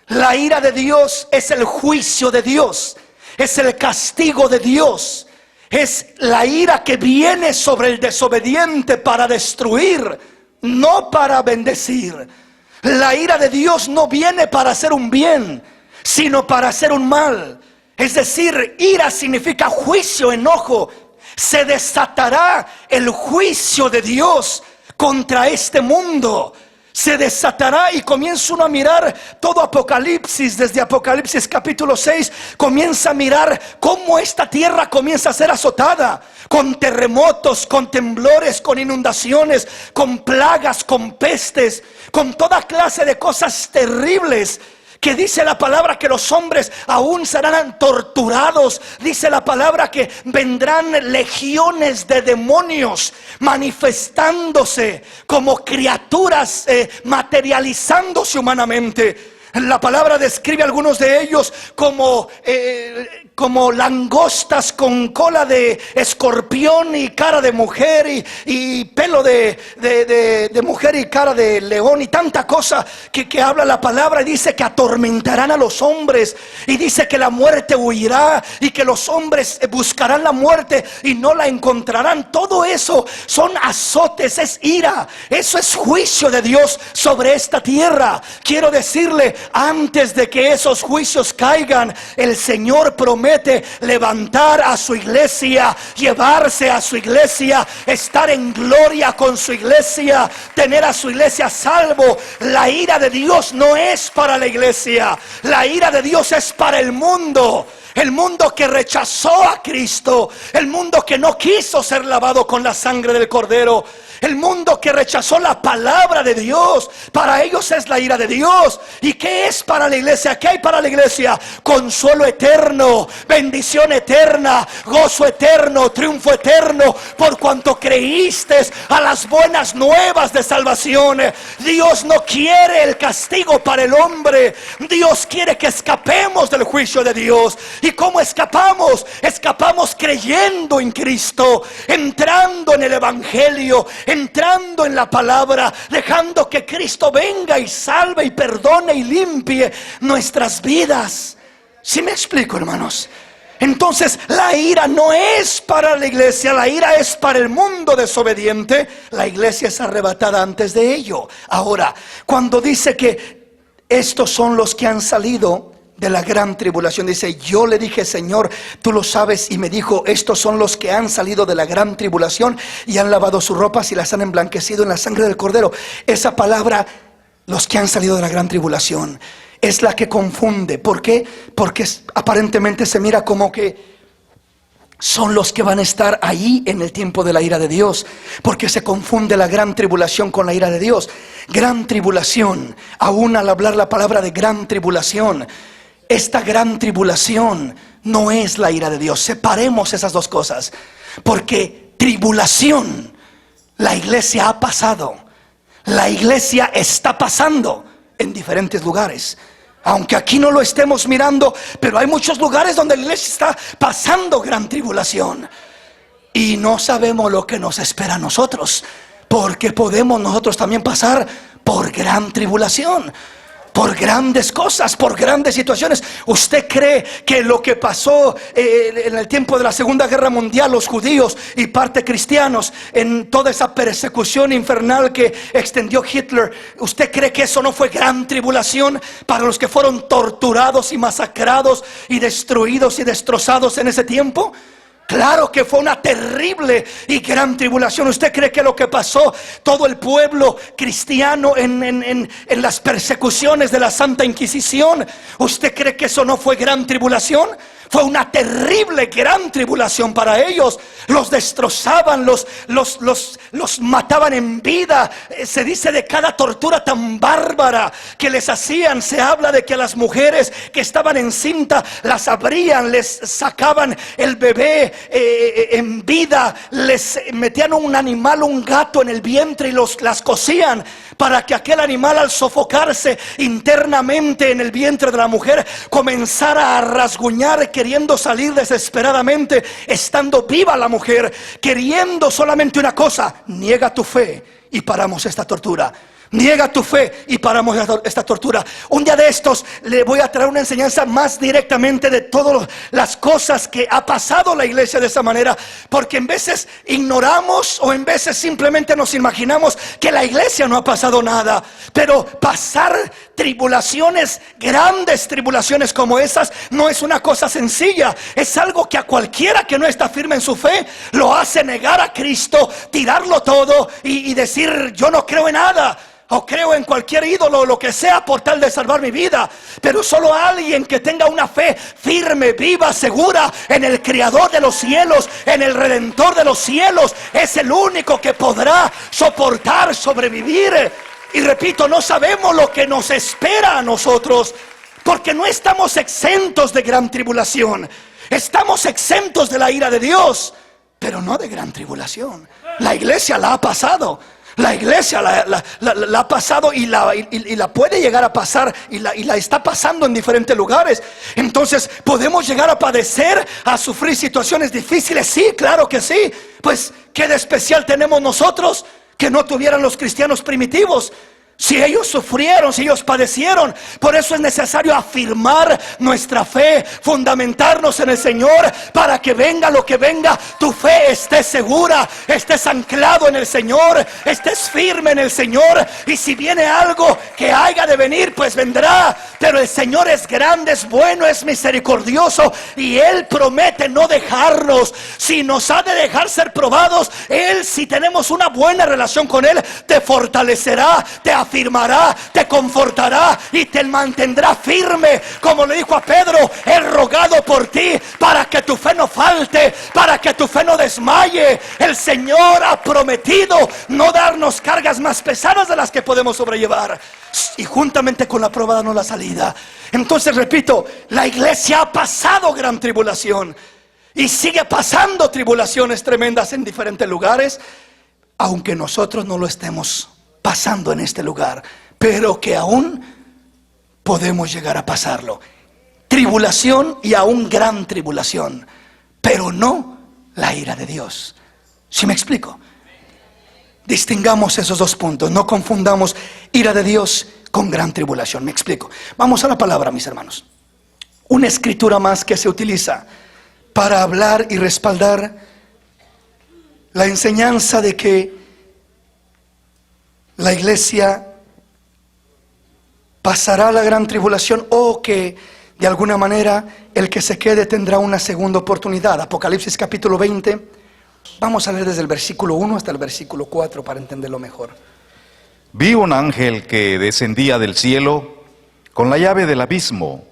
La ira de Dios es el juicio de Dios, es el castigo de Dios. Es la ira que viene sobre el desobediente para destruir, no para bendecir. La ira de Dios no viene para hacer un bien, sino para hacer un mal. Es decir, ira significa juicio, enojo. Se desatará el juicio de Dios contra este mundo. Se desatará, y comienza uno a mirar todo Apocalipsis. Desde Apocalipsis capítulo 6 comienza a mirar cómo esta tierra comienza a ser azotada, con terremotos, con temblores, con inundaciones, con plagas, con pestes, con toda clase de cosas terribles. Que dice la palabra que los hombres aún serán torturados. Dice la palabra que vendrán legiones de demonios manifestándose como criaturas, materializándose humanamente. La palabra describe a algunos de ellos como langostas con cola de escorpión y cara de mujer, y pelo de mujer y cara de león, y tanta cosa que habla la palabra. Y dice que atormentarán a los hombres, y dice que la muerte huirá, y que los hombres buscarán la muerte y no la encontrarán. Todo eso son azotes, es ira, eso es juicio de Dios sobre esta tierra. Quiero decirle, antes de que esos juicios caigan, el Señor promete levantar a su iglesia, llevarse a su iglesia, estar en gloria con su iglesia, tener a su iglesia salvo. La ira de Dios no es para la iglesia, la ira de Dios es para el mundo. El mundo que rechazó a Cristo, el mundo que no quiso ser lavado con la sangre del Cordero, el mundo que rechazó la palabra de Dios. Para ellos es la ira de Dios. ¿Y qué es para la iglesia? ¿Qué hay para la iglesia? Consuelo eterno, bendición eterna, gozo eterno, triunfo eterno, por cuanto creíste a las buenas nuevas de salvación. Dios no quiere el castigo para el hombre. Dios quiere que escapemos del juicio de Dios. ¿Y cómo escapamos? Escapamos creyendo en Cristo, entrando en el Evangelio, entrando en la palabra, dejando que Cristo venga y salve y perdone y limpie nuestras vidas. ¿Sí me explico, hermanos? Entonces la ira no es para la iglesia, la ira es para el mundo desobediente. La iglesia es arrebatada antes de ello. Ahora, cuando dice que estos son los que han salido de la gran tribulación. Dice, yo le dije, Señor, tú lo sabes. Y me dijo, estos son los que han salido de la gran tribulación y han lavado sus ropas y las han emblanquecido en la sangre del Cordero. Esa palabra, los que han salido de la gran tribulación, es la que confunde. ¿Por qué? Porque aparentemente se mira como que son los que van a estar ahí en el tiempo de la ira de Dios, porque se confunde la gran tribulación con la ira de Dios. Gran tribulación, aún al hablar la palabra de gran tribulación, esta gran tribulación no es la ira de Dios. Separemos esas dos cosas, porque tribulación, la iglesia ha pasado, la iglesia está pasando en diferentes lugares. Aunque aquí no lo estemos mirando, pero hay muchos lugares donde la iglesia está pasando gran tribulación. Y no sabemos lo que nos espera a nosotros, porque podemos nosotros también pasar por gran tribulación, por grandes cosas, por grandes situaciones. ¿Usted cree que lo que pasó en el tiempo de la Segunda Guerra Mundial, los judíos y parte cristianos, en toda esa persecución infernal que extendió Hitler, usted cree que eso no fue gran tribulación para los que fueron torturados y masacrados y destruidos y destrozados en ese tiempo? Claro que fue una terrible y gran tribulación. ¿Usted cree que lo que pasó todo el pueblo cristiano en las persecuciones de la Santa Inquisición, usted cree que eso no fue gran tribulación? Fue una terrible gran tribulación para ellos. Los destrozaban, los mataban en vida. Se dice de cada tortura tan bárbara que les hacían. Se habla de que a las mujeres que estaban encinta las abrían, les sacaban el bebé en vida, les metían un animal, un gato en el vientre y las cosían para que aquel animal, al sofocarse internamente en el vientre de la mujer, comenzara a rasguñar, queriendo salir desesperadamente, estando viva la mujer, queriendo solamente una cosa: niega tu fe y paramos esta tortura. Niega tu fe y paramos esta tortura. Un día de estos le voy a traer una enseñanza más directamente de todas las cosas que ha pasado la iglesia de esa manera, porque en veces ignoramos o en veces simplemente nos imaginamos que la iglesia no ha pasado nada. Pero pasar tribulaciones, grandes tribulaciones como esas, no es una cosa sencilla. Es algo que a cualquiera que no está firme en su fe lo hace negar a Cristo, tirarlo todo y decir: yo no creo en nada, o creo en cualquier ídolo o lo que sea por tal de salvar mi vida. Pero solo alguien que tenga una fe firme, viva, segura en el Creador de los cielos, en el Redentor de los cielos, es el único que podrá soportar, sobrevivir. Y repito, no sabemos lo que nos espera a nosotros, porque no estamos exentos de gran tribulación. Estamos exentos de la ira de Dios, pero no de gran tribulación. La iglesia la ha pasado. La iglesia la ha pasado y la puede llegar a pasar y la está pasando en diferentes lugares. Entonces, ¿podemos llegar a padecer, a sufrir situaciones difíciles? Sí, claro que sí. Pues, ¿qué de especial tenemos nosotros que no tuvieran los cristianos primitivos? Si ellos sufrieron, si ellos padecieron. Por eso es necesario afirmar nuestra fe, fundamentarnos en el Señor, para que venga lo que venga, tu fe esté segura, estés anclado en el Señor, estés firme en el Señor. Y si viene algo que haya de venir, pues vendrá. Pero el Señor es grande, es bueno, es misericordioso, y Él promete no dejarnos. Si nos ha de dejar ser probados, Él, si tenemos una buena relación con Él, te fortalecerá, te afirmará, te confortará y te mantendrá firme. Como le dijo a Pedro: he rogado por ti para que tu fe no falte, para que tu fe no desmaye. El Señor ha prometido no darnos cargas más pesadas de las que podemos sobrellevar, y juntamente con la prueba darnos la salida. Entonces, repito, la iglesia ha pasado gran tribulación y sigue pasando tribulaciones tremendas en diferentes lugares, aunque nosotros no lo estemos pasando en este lugar, pero que aún podemos llegar a pasarlo. Tribulación, y aún gran tribulación, pero no la ira de Dios. ¿Sí me explico? Distingamos esos dos puntos. No confundamos ira de Dios con gran tribulación. Me explico. Vamos a la palabra, mis hermanos. Una escritura más que se utiliza para hablar y respaldar la enseñanza de que la iglesia pasará la gran tribulación, o que de alguna manera el que se quede tendrá una segunda oportunidad. Apocalipsis capítulo 20, vamos a leer desde el versículo 1 hasta el versículo 4 para entenderlo mejor. Vi un ángel que descendía del cielo con la llave del abismo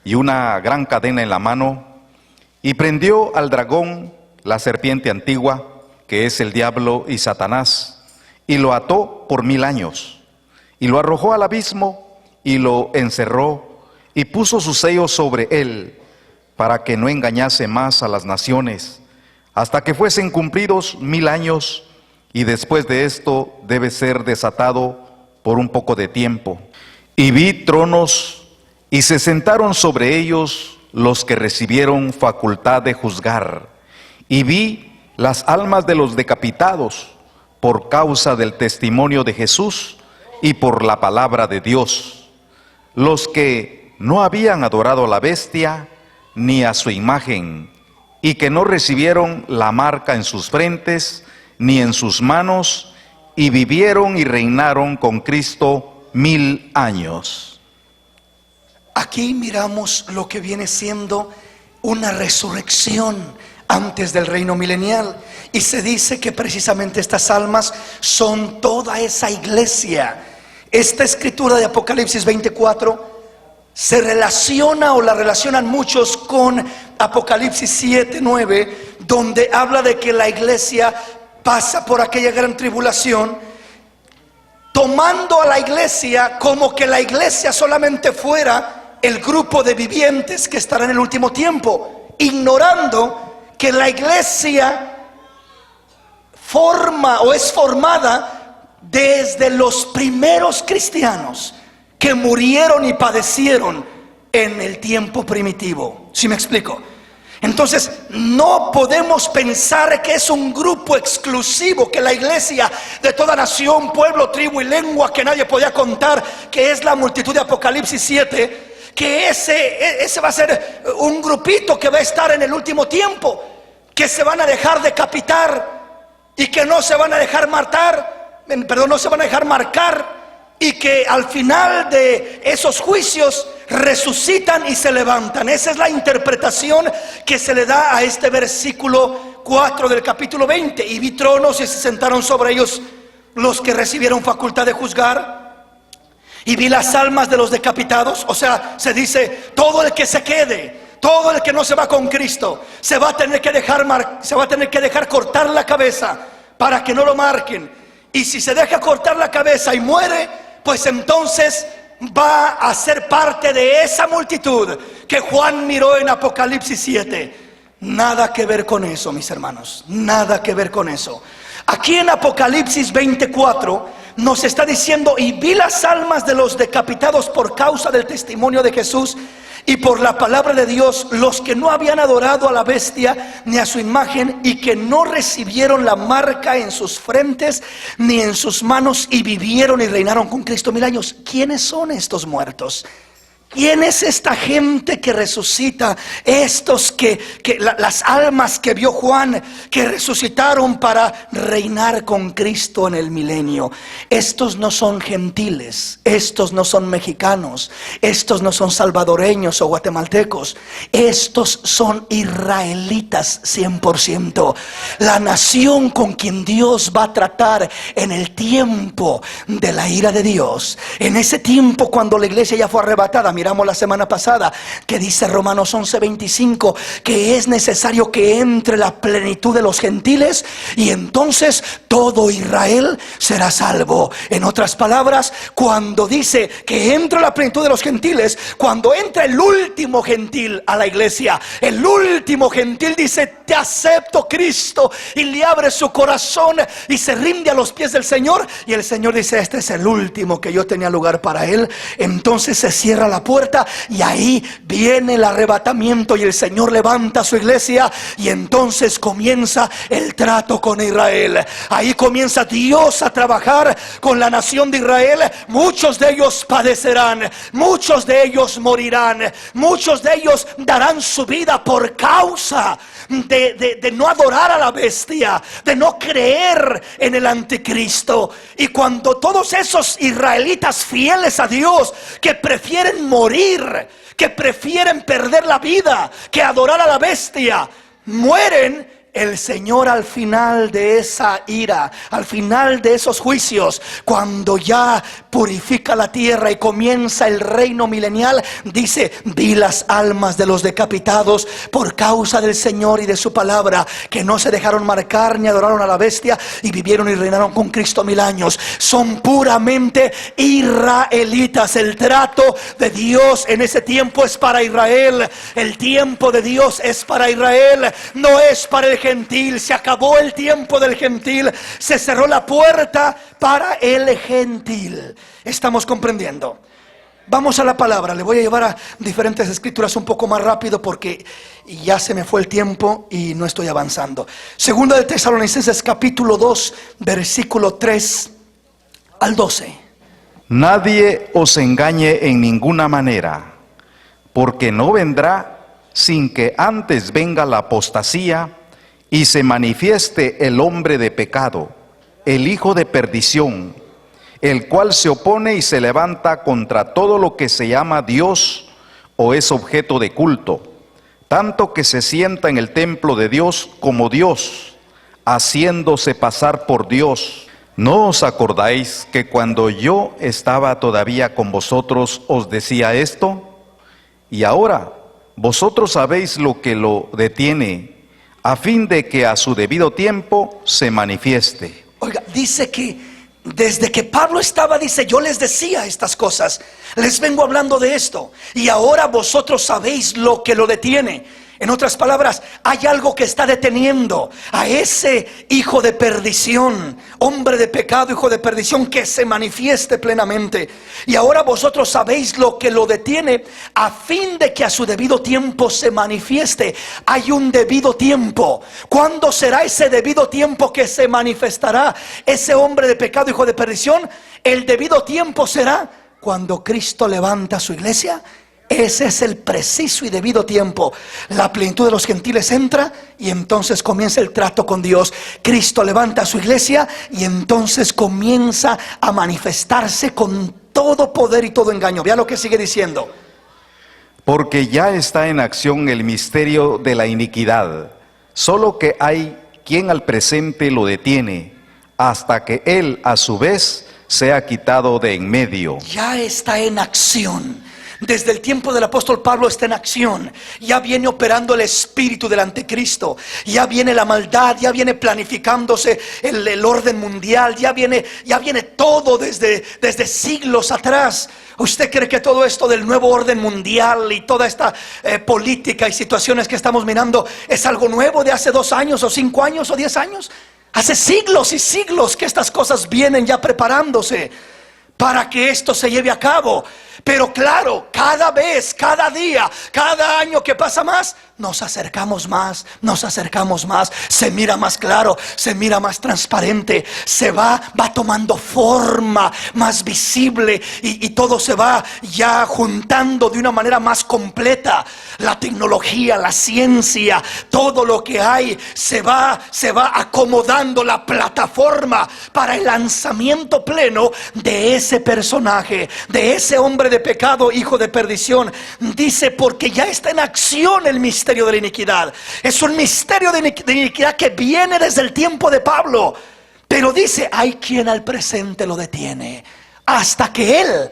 y una gran cadena en la mano, y prendió al dragón, la serpiente antigua, que es el diablo y Satanás, y lo ató por 1000 años, y lo arrojó al abismo, y lo encerró, y puso su sello sobre él, para que no engañase más a las naciones, hasta que fuesen cumplidos 1000 años, y después de esto debe ser desatado por un poco de tiempo. Y vi tronos, y se sentaron sobre ellos los que recibieron facultad de juzgar, y vi las almas de los decapitados por causa del testimonio de Jesús y por la palabra de Dios, los que no habían adorado a la bestia ni a su imagen, y que no recibieron la marca en sus frentes ni en sus manos, y vivieron y reinaron con Cristo 1000 años. Aquí miramos lo que viene siendo una resurrección antes del reino milenial, y se dice que precisamente estas almas son toda esa iglesia. Esta escritura de Apocalipsis 24 se relaciona, o la relacionan muchos, con Apocalipsis 7, 9, donde habla de que la iglesia pasa por aquella gran tribulación, tomando a la iglesia como que la iglesia solamente fuera el grupo de vivientes que estará en el último tiempo, ignorando que la iglesia forma o es formada desde los primeros cristianos que murieron y padecieron en el tiempo primitivo. ¿Sí me explico? Entonces no podemos pensar que es un grupo exclusivo, que la iglesia de toda nación, pueblo, tribu y lengua que nadie podía contar, que es la multitud de Apocalipsis 7, que ese va a ser un grupito que va a estar en el último tiempo, que se van a dejar decapitar y que no se van a dejar no se van a dejar marcar, y que al final de esos juicios resucitan y se levantan. Esa es la interpretación que se le da a este versículo 4 del capítulo 20. Y vi tronos y se sentaron sobre ellos los que recibieron facultad de juzgar, y vi las almas de los decapitados. O sea, se dice, todo el que se quede, todo el que no se va con Cristo, se va a tener que dejar cortar la cabeza para que no lo marquen. Y si se deja cortar la cabeza y muere, pues entonces va a ser parte de esa multitud que Juan miró en Apocalipsis 7. Nada que ver con eso, mis hermanos, nada que ver con eso. Aquí en Apocalipsis 24 nos está diciendo, y vi las almas de los decapitados por causa del testimonio de Jesús y por la palabra de Dios, los que no habían adorado a la bestia ni a su imagen, y que no recibieron la marca en sus frentes ni en sus manos, y vivieron y reinaron con Cristo 1000 años. ¿Quiénes son estos muertos? ¿Quién es esta gente que resucita? Estos las almas que vio Juan, que resucitaron para reinar con Cristo en el milenio. Estos no son gentiles, estos no son mexicanos, estos no son salvadoreños o guatemaltecos. Estos son israelitas 100%. La nación con quien Dios va a tratar en el tiempo de la ira de Dios. En ese tiempo cuando la iglesia ya fue arrebatada. Miramos la semana pasada que dice Romanos 11:25 que es necesario que entre la plenitud de los gentiles, y entonces todo Israel será salvo. En otras palabras, cuando dice que entre la plenitud de los gentiles, cuando entra el último gentil a la iglesia, el último gentil dice, te acepto, Cristo, y le abre su corazón y se rinde a los pies del Señor, y el Señor dice, este es el último que yo tenía lugar para él. Entonces se cierra la puerta puerta, y ahí viene el arrebatamiento y el Señor levanta su iglesia, y entonces comienza el trato con Israel. Ahí comienza Dios a trabajar con la nación de Israel. Muchos de ellos padecerán, muchos de ellos morirán, muchos de ellos darán su vida por causa de no adorar a la bestia, de no creer en el anticristo. Y cuando todos esos israelitas fieles a Dios, que prefieren morir, que prefieren perder la vida, que adorar a la bestia, mueren, el Señor al final de esa ira, al final de esos juicios, cuando ya purifica la tierra y comienza el reino milenial, dice: vi las almas de los decapitados por causa del Señor y de su palabra, que no se dejaron marcar ni adoraron a la bestia, y vivieron y reinaron con Cristo 1000 años. Son puramente israelitas. El trato de Dios en ese tiempo es para Israel. El tiempo de Dios es para Israel, no es para el gentil. Se acabó el tiempo del gentil, se cerró la puerta para el gentil. ¿Estamos comprendiendo? Vamos a la palabra. Le voy a llevar a diferentes escrituras un poco más rápido porque ya se me fue el tiempo y no estoy avanzando. Segunda de Tesalonicenses capítulo 2 versículo 3 al 12. Nadie os engañe en ninguna manera, porque no vendrá sin que antes venga la apostasía y se manifieste el hombre de pecado, el hijo de perdición, el cual se opone y se levanta contra todo lo que se llama Dios o es objeto de culto, tanto que se sienta en el templo de Dios como Dios, haciéndose pasar por Dios. ¿No os acordáis que cuando yo estaba todavía con vosotros os decía esto? Y ahora vosotros sabéis lo que lo detiene, a fin de que a su debido tiempo se manifieste. Oiga, dice que desde que Pablo estaba, dice: yo les decía estas cosas, les vengo hablando de esto, y ahora vosotros sabéis lo que lo detiene. En otras palabras, hay algo que está deteniendo a ese hijo de perdición, hombre de pecado, hijo de perdición, que se manifieste plenamente. Y ahora vosotros sabéis lo que lo detiene, a fin de que a su debido tiempo se manifieste. Hay un debido tiempo. ¿Cuándo será ese debido tiempo que se manifestará ese hombre de pecado, hijo de perdición? El debido tiempo será cuando Cristo levanta su iglesia. Ese es el preciso y debido tiempo. La plenitud de los gentiles entra y entonces comienza el trato con Dios. Cristo levanta a su iglesia y entonces comienza a manifestarse con todo poder y todo engaño. Vea lo que sigue diciendo. Porque ya está en acción el misterio de la iniquidad, solo que hay quien al presente lo detiene, hasta que él a su vez sea quitado de en medio. Ya está en acción. Desde el tiempo del apóstol Pablo está en acción. Ya viene operando el espíritu del anticristo. Ya viene la maldad. Ya viene planificándose el orden mundial. Ya viene todo desde siglos atrás. ¿Usted cree que todo esto del nuevo orden mundial y toda esta política y situaciones que estamos mirando es algo nuevo de hace 2 años o 5 años o 10 años? Hace siglos y siglos que estas cosas vienen ya preparándose para que esto se lleve a cabo. Pero claro, cada vez, cada día, cada año que pasa más, nos acercamos más, se mira más claro, se mira más transparente, se va tomando forma más visible y todo se va ya juntando de una manera más completa. La tecnología, la ciencia, todo lo que hay se va acomodando la plataforma para el lanzamiento pleno de ese personaje, de ese hombre de pecado, hijo de perdición. Dice: porque ya está en acción el misterio de la iniquidad. Es un misterio de iniquidad que viene desde el tiempo de Pablo, pero dice: hay quien al presente lo detiene, hasta que él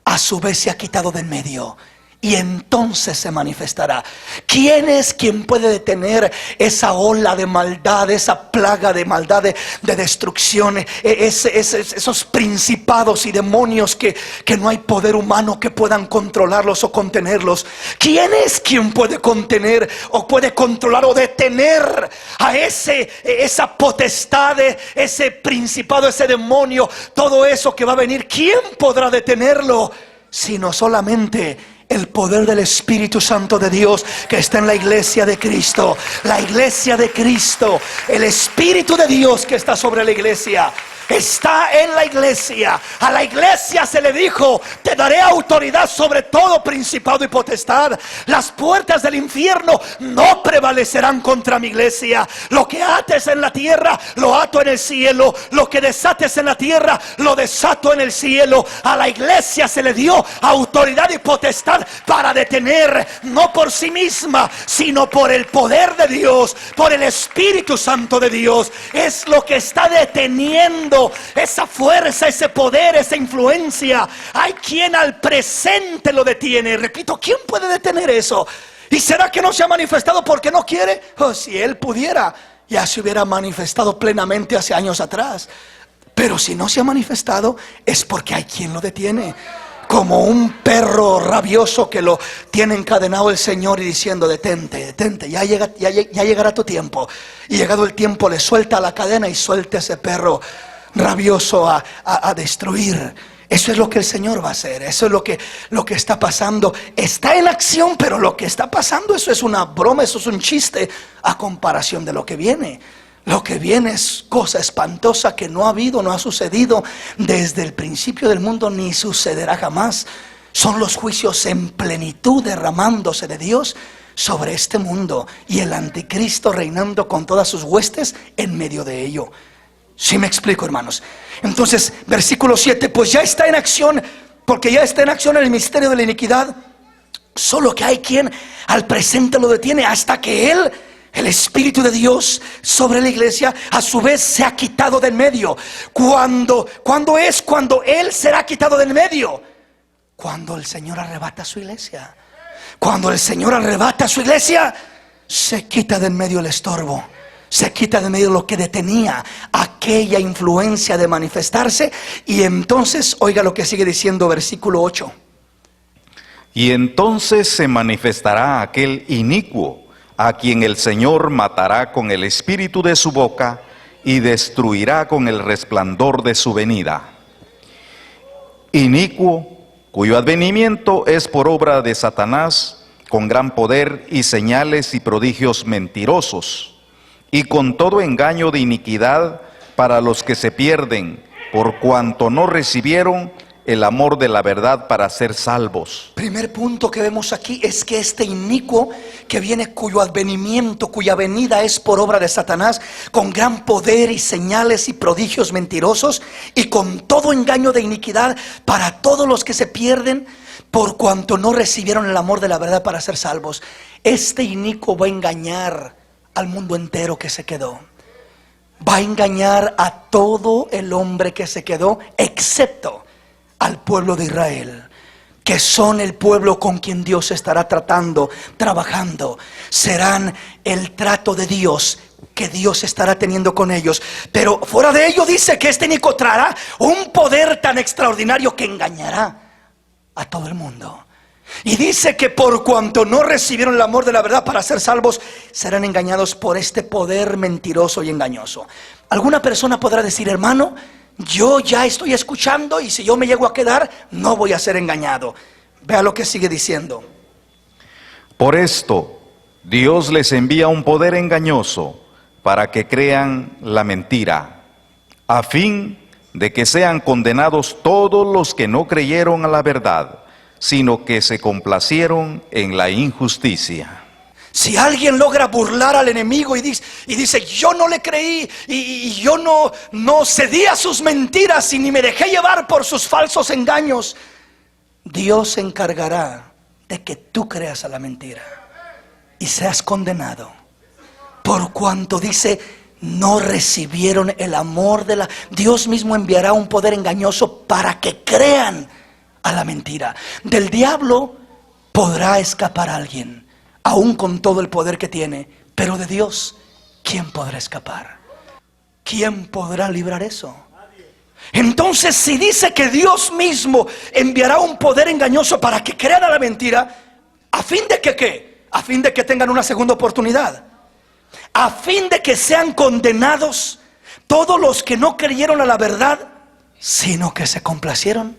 a su vez se ha quitado de en medio, y entonces se manifestará. ¿Quién es quien puede detener esa ola de maldad, esa plaga de maldad, de destrucción, esos principados y demonios que no hay poder humano que puedan controlarlos o contenerlos? ¿Quién es quien puede contener o puede controlar o detener a esa potestad, ese principado, ese demonio, todo eso que va a venir? ¿Quién podrá detenerlo? Sino solamente el poder del Espíritu Santo de Dios que está en la iglesia de Cristo. La iglesia de Cristo, el Espíritu de Dios que está sobre la iglesia, está en la iglesia. A la iglesia se le dijo: te daré autoridad sobre todo principado y potestad. Las puertas del infierno no prevalecerán contra mi iglesia. Lo que ates en la tierra, lo ato en el cielo. Lo que desates en la tierra, lo desato en el cielo. A la iglesia se le dio autoridad y potestad para detener, no por sí misma, sino por el poder de Dios, por el Espíritu Santo de Dios. Es lo que está deteniendo esa fuerza, ese poder, esa influencia. Hay quien al presente lo detiene. Repito, ¿quién puede detener eso? ¿Y será que no se ha manifestado porque no quiere? Oh, si él pudiera, ya se hubiera manifestado plenamente hace años atrás. Pero si no se ha manifestado, es porque hay quien lo detiene. Como un perro rabioso que lo tiene encadenado el Señor y diciendo: detente, detente, ya llegará tu tiempo. Y llegado el tiempo le suelta la cadena y suelta ese perro rabioso a destruir. Eso es lo que el Señor va a hacer. Eso es lo que está pasando. Está en acción, pero lo que está pasando, eso es una broma, eso es un chiste a comparación de lo que viene. Lo que viene es cosa espantosa que no ha habido, no ha sucedido desde el principio del mundo, ni sucederá jamás. Son los juicios en plenitud derramándose de Dios sobre este mundo, y el anticristo reinando con todas sus huestes en medio de ello. ¿Sí me explico, hermanos? Entonces, versículo 7, pues ya está en acción, porque ya está en acción el misterio de la iniquidad. Solo que hay quien al presente lo detiene hasta que Él, el Espíritu de Dios sobre la iglesia, a su vez se ha quitado del medio. ¿Cuándo es cuando Él será quitado del medio? Cuando el Señor arrebata su iglesia. Cuando el Señor arrebata su iglesia, se quita del medio el estorbo. Se quita de medio lo que detenía aquella influencia de manifestarse. Y entonces, oiga lo que sigue diciendo versículo 8. Y entonces se manifestará aquel inicuo, a quien el Señor matará con el espíritu de su boca y destruirá con el resplandor de su venida. Inicuo, cuyo advenimiento es por obra de Satanás, con gran poder y señales y prodigios mentirosos, y con todo engaño de iniquidad para los que se pierden, por cuanto no recibieron el amor de la verdad para ser salvos. Primer punto que vemos aquí es que este inicuo que viene, cuyo advenimiento, cuya venida es por obra de Satanás, con gran poder y señales y prodigios mentirosos, y con todo engaño de iniquidad para todos los que se pierden, por cuanto no recibieron el amor de la verdad para ser salvos. Este inicuo va a engañar al mundo entero que se quedó. Va a engañar a todo el hombre que se quedó, excepto al pueblo de Israel, que son el pueblo con quien Dios estará tratando, trabajando. Serán el trato de Dios que Dios estará teniendo con ellos. Pero fuera de ello dice que este inicuo traerá un poder tan extraordinario que engañará a todo el mundo. Y dice que por cuanto no recibieron el amor de la verdad para ser salvos, serán engañados por este poder mentiroso y engañoso. Alguna persona podrá decir: hermano, yo ya estoy escuchando, y si yo me llego a quedar, no voy a ser engañado. Vea lo que sigue diciendo. Por esto, Dios les envía un poder engañoso para que crean la mentira, a fin de que sean condenados todos los que no creyeron a la verdad, sino que se complacieron en la injusticia. Si alguien logra burlar al enemigo y dice: yo no le creí y yo no cedí a sus mentiras y ni me dejé llevar por sus falsos engaños, Dios se encargará de que tú creas a la mentira y seas condenado, por cuanto dice: no recibieron el amor de la... Dios mismo enviará un poder engañoso para que crean a la mentira. Del diablo podrá escapar alguien, aún con todo el poder que tiene, pero de Dios, ¿quién podrá escapar? ¿Quién podrá librar eso? Entonces, si dice que Dios mismo enviará un poder engañoso para que crean a la mentira, ¿a fin de que qué? A fin de que tengan una segunda oportunidad, a fin de que sean condenados todos los que no creyeron a la verdad, sino que se complacieron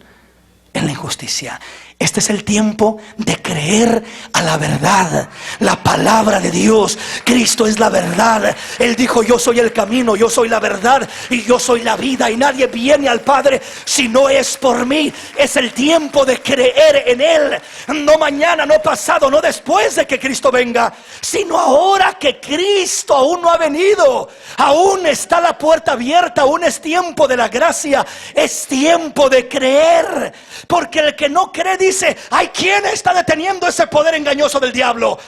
en la injusticia. Este es el tiempo de creer a la verdad, la palabra de Dios. Cristo es la verdad. Él dijo: yo soy el camino, yo soy la verdad y yo soy la vida, y nadie viene al Padre si no es por mí. Es el tiempo de creer en Él. No mañana, no pasado, no después de que Cristo venga, sino ahora que Cristo aún no ha venido. Aún está la puerta abierta, aún es tiempo de la gracia, es tiempo de creer. Porque el que no cree dice: hay quien está deteniendo ese poder engañoso del diablo.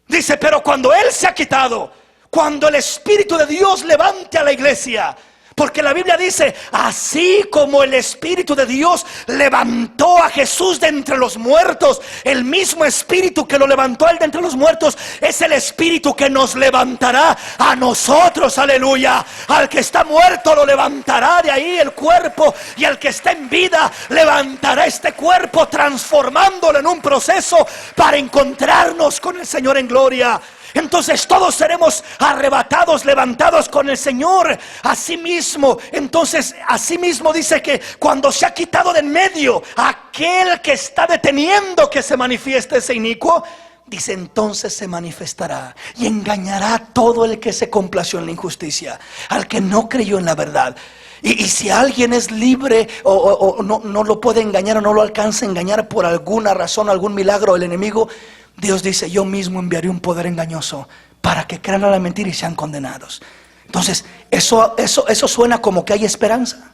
Dice: pero cuando Él se ha quitado, cuando el Espíritu de Dios levante a la iglesia. Porque la Biblia dice: así como el Espíritu de Dios levantó a Jesús de entre los muertos, el mismo Espíritu que lo levantó a Él de entre los muertos es el Espíritu que nos levantará a nosotros. Aleluya. Al que está muerto lo levantará de ahí el cuerpo, y al que está en vida levantará este cuerpo, transformándolo en un proceso para encontrarnos con el Señor en gloria. Entonces todos seremos arrebatados, levantados con el Señor. Asimismo, entonces asimismo dice que cuando se ha quitado de en medio aquel que está deteniendo que se manifieste ese inicuo, dice: entonces se manifestará y engañará a todo el que se complació en la injusticia, al que no creyó en la verdad. Y si alguien es libre o no lo puede engañar, o no lo alcanza a engañar por alguna razón, algún milagro del enemigo, Dios dice: yo mismo enviaré un poder engañoso para que crean a la mentira y sean condenados. Entonces eso suena como que hay esperanza.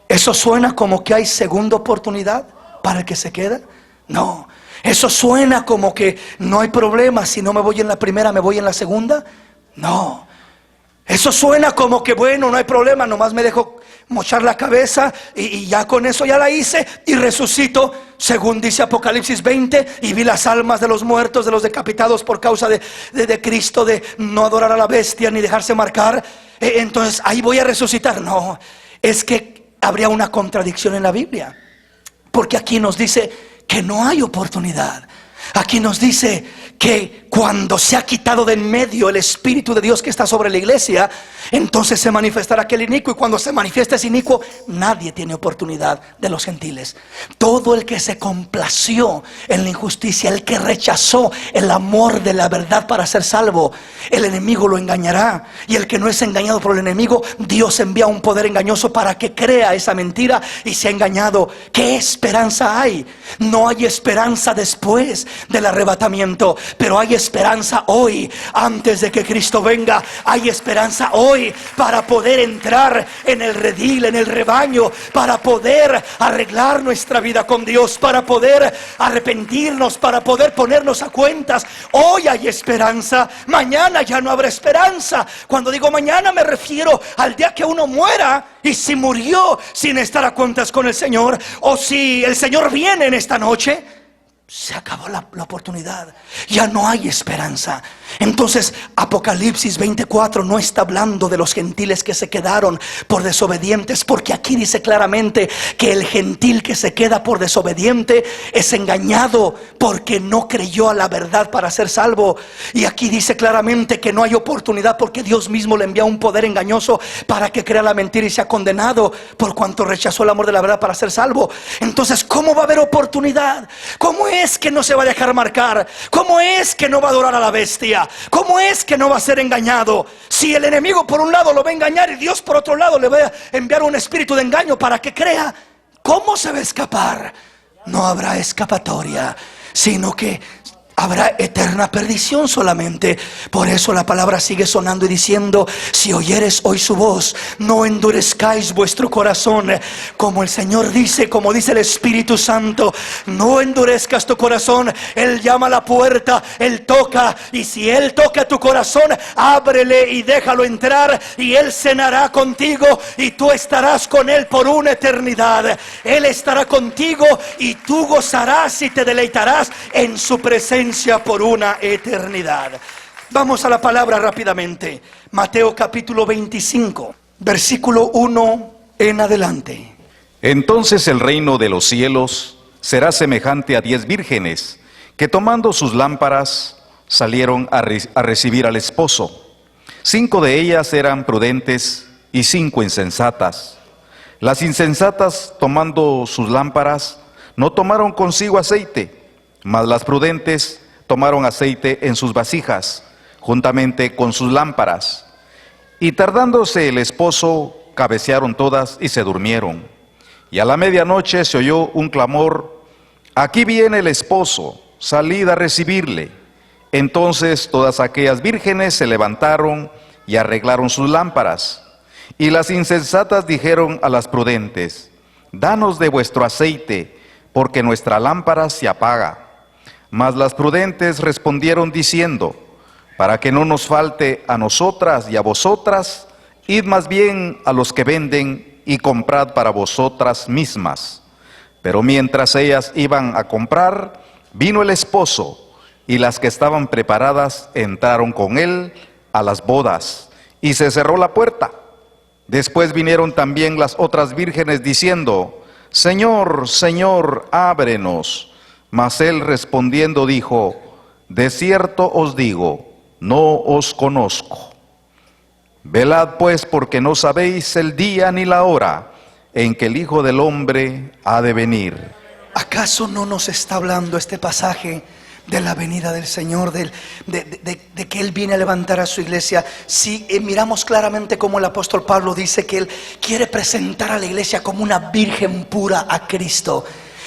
Eso suena como que hay segunda oportunidad para el que se queda. No, eso suena como que no hay problema, si no me voy en la primera, me voy en la segunda. No, eso suena como que bueno, no hay problema, nomás me dejo mochar la cabeza y ya con eso ya la hice y resucito, según dice Apocalipsis 20, y vi las almas de los muertos, de los decapitados por causa de Cristo, de no adorar a la bestia ni dejarse marcar. Entonces ahí voy a resucitar. No, es que habría una contradicción en la Biblia, porque aquí nos dice que no hay oportunidad. Aquí nos dice que cuando se ha quitado de en medio el Espíritu de Dios que está sobre la iglesia, entonces se manifestará aquel inicuo. Y cuando se manifiesta ese inicuo, nadie tiene oportunidad de los gentiles. Todo el que se complació en la injusticia, el que rechazó el amor de la verdad para ser salvo, el enemigo lo engañará. Y el que no es engañado por el enemigo, Dios envía un poder engañoso para que crea esa mentira y sea engañado. ¿Qué esperanza hay? No hay esperanza después del arrebatamiento, pero hay esperanza hoy, antes de que Cristo venga. Hay esperanza hoy para poder entrar en el redil, en el rebaño, para poder arreglar nuestra vida con Dios, para poder arrepentirnos, para poder ponernos a cuentas. Hoy hay esperanza. Mañana ya no habrá esperanza. Cuando digo mañana me refiero al día que uno muera, y si murió sin estar a cuentas con el Señor, o si el Señor viene en esta noche, se acabó la oportunidad. Ya no hay esperanza. Entonces Apocalipsis 24 no está hablando de los gentiles que se quedaron por desobedientes, porque aquí dice claramente que el gentil que se queda por desobediente es engañado porque no creyó a la verdad para ser salvo. Y aquí dice claramente que no hay oportunidad, porque Dios mismo le envía un poder engañoso para que crea la mentira y sea condenado por cuanto rechazó el amor de la verdad para ser salvo. Entonces, ¿cómo va a haber oportunidad? ¿Cómo es que no se va a dejar marcar? ¿Cómo es que no va a adorar a la bestia? ¿Cómo es que no va a ser engañado? Si el enemigo por un lado lo va a engañar y Dios por otro lado le va a enviar un espíritu de engaño para que crea, ¿cómo se va a escapar? No habrá escapatoria, sino que habrá eterna perdición solamente. Por eso la palabra sigue sonando y diciendo: si oyeres hoy su voz, no endurezcáis vuestro corazón. Como el Señor dice, como dice el Espíritu Santo, no endurezcas tu corazón. Él llama a la puerta, Él toca, y si Él toca tu corazón, ábrele y déjalo entrar, y Él cenará contigo y tú estarás con Él por una eternidad. Él estará contigo y tú gozarás y te deleitarás en su presencia por una eternidad. Vamos a la palabra rápidamente. Mateo capítulo 25, versículo 1 en adelante. Entonces el reino de los cielos será semejante a 10 vírgenes que, tomando sus lámparas, salieron a recibir al esposo. 5 de ellas eran prudentes y 5 insensatas. Las insensatas, tomando sus lámparas, no tomaron consigo aceite, mas las prudentes tomaron aceite en sus vasijas, juntamente con sus lámparas. Y tardándose el esposo, cabecearon todas y se durmieron. Y a la medianoche se oyó un clamor: aquí viene el esposo, salid a recibirle. Entonces todas aquellas vírgenes se levantaron y arreglaron sus lámparas. Y las insensatas dijeron a las prudentes: danos de vuestro aceite, porque nuestra lámpara se apaga. Mas las prudentes respondieron diciendo: para que no nos falte a nosotras y a vosotras, id más bien a los que venden y comprad para vosotras mismas. Pero mientras ellas iban a comprar, vino el esposo, y las que estaban preparadas entraron con él a las bodas, y se cerró la puerta. Después vinieron también las otras vírgenes diciendo: Señor, Señor, ábrenos. Mas él respondiendo dijo: de cierto os digo, no os conozco. Velad pues, porque no sabéis el día ni la hora en que el Hijo del Hombre ha de venir. ¿Acaso no nos está hablando este pasaje de la venida del Señor, de que Él viene a levantar a su iglesia? Si miramos claramente como el apóstol Pablo dice que Él quiere presentar a la iglesia como una virgen pura a Cristo.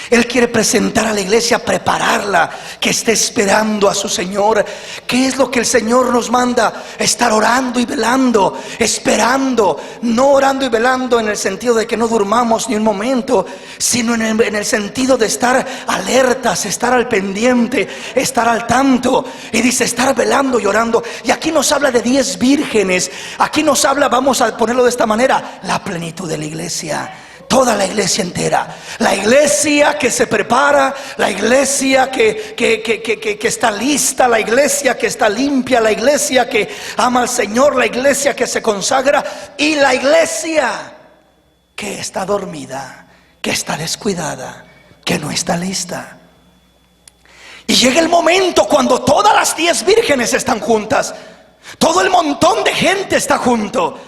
Él quiere presentar a la iglesia, prepararla, que esté esperando a su Señor. ¿Qué es lo que el Señor nos manda? Estar orando y velando, esperando. No orando y velando en el sentido de que no durmamos ni un momento, sino en el sentido de estar alertas, estar al pendiente, estar al tanto. Y dice estar velando y orando. Y aquí nos habla de 10 vírgenes. Aquí nos habla, vamos a ponerlo de esta manera, la plenitud de la iglesia. Toda la iglesia entera, la iglesia que se prepara, la iglesia que está lista, la iglesia que está limpia, la iglesia que ama al Señor, la iglesia que se consagra, y la iglesia que está dormida, que está descuidada, que no está lista. Y llega el momento cuando todas las 10 vírgenes están juntas, todo el montón de gente está junto.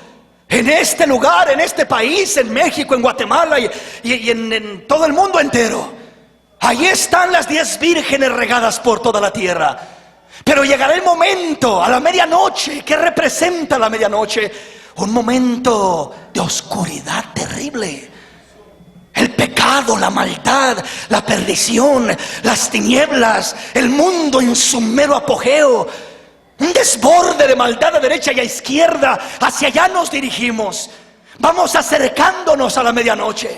En este lugar, en este país, en México, en Guatemala y en todo el mundo entero. Ahí están las 10 vírgenes regadas por toda la tierra. Pero llegará el momento, a la medianoche. ¿Qué representa la medianoche? Un momento de oscuridad terrible. El pecado, la maldad, la perdición, las tinieblas, el mundo en su mero apogeo. Un desborde de maldad a derecha y a izquierda. Hacia allá nos dirigimos. Vamos acercándonos a la medianoche,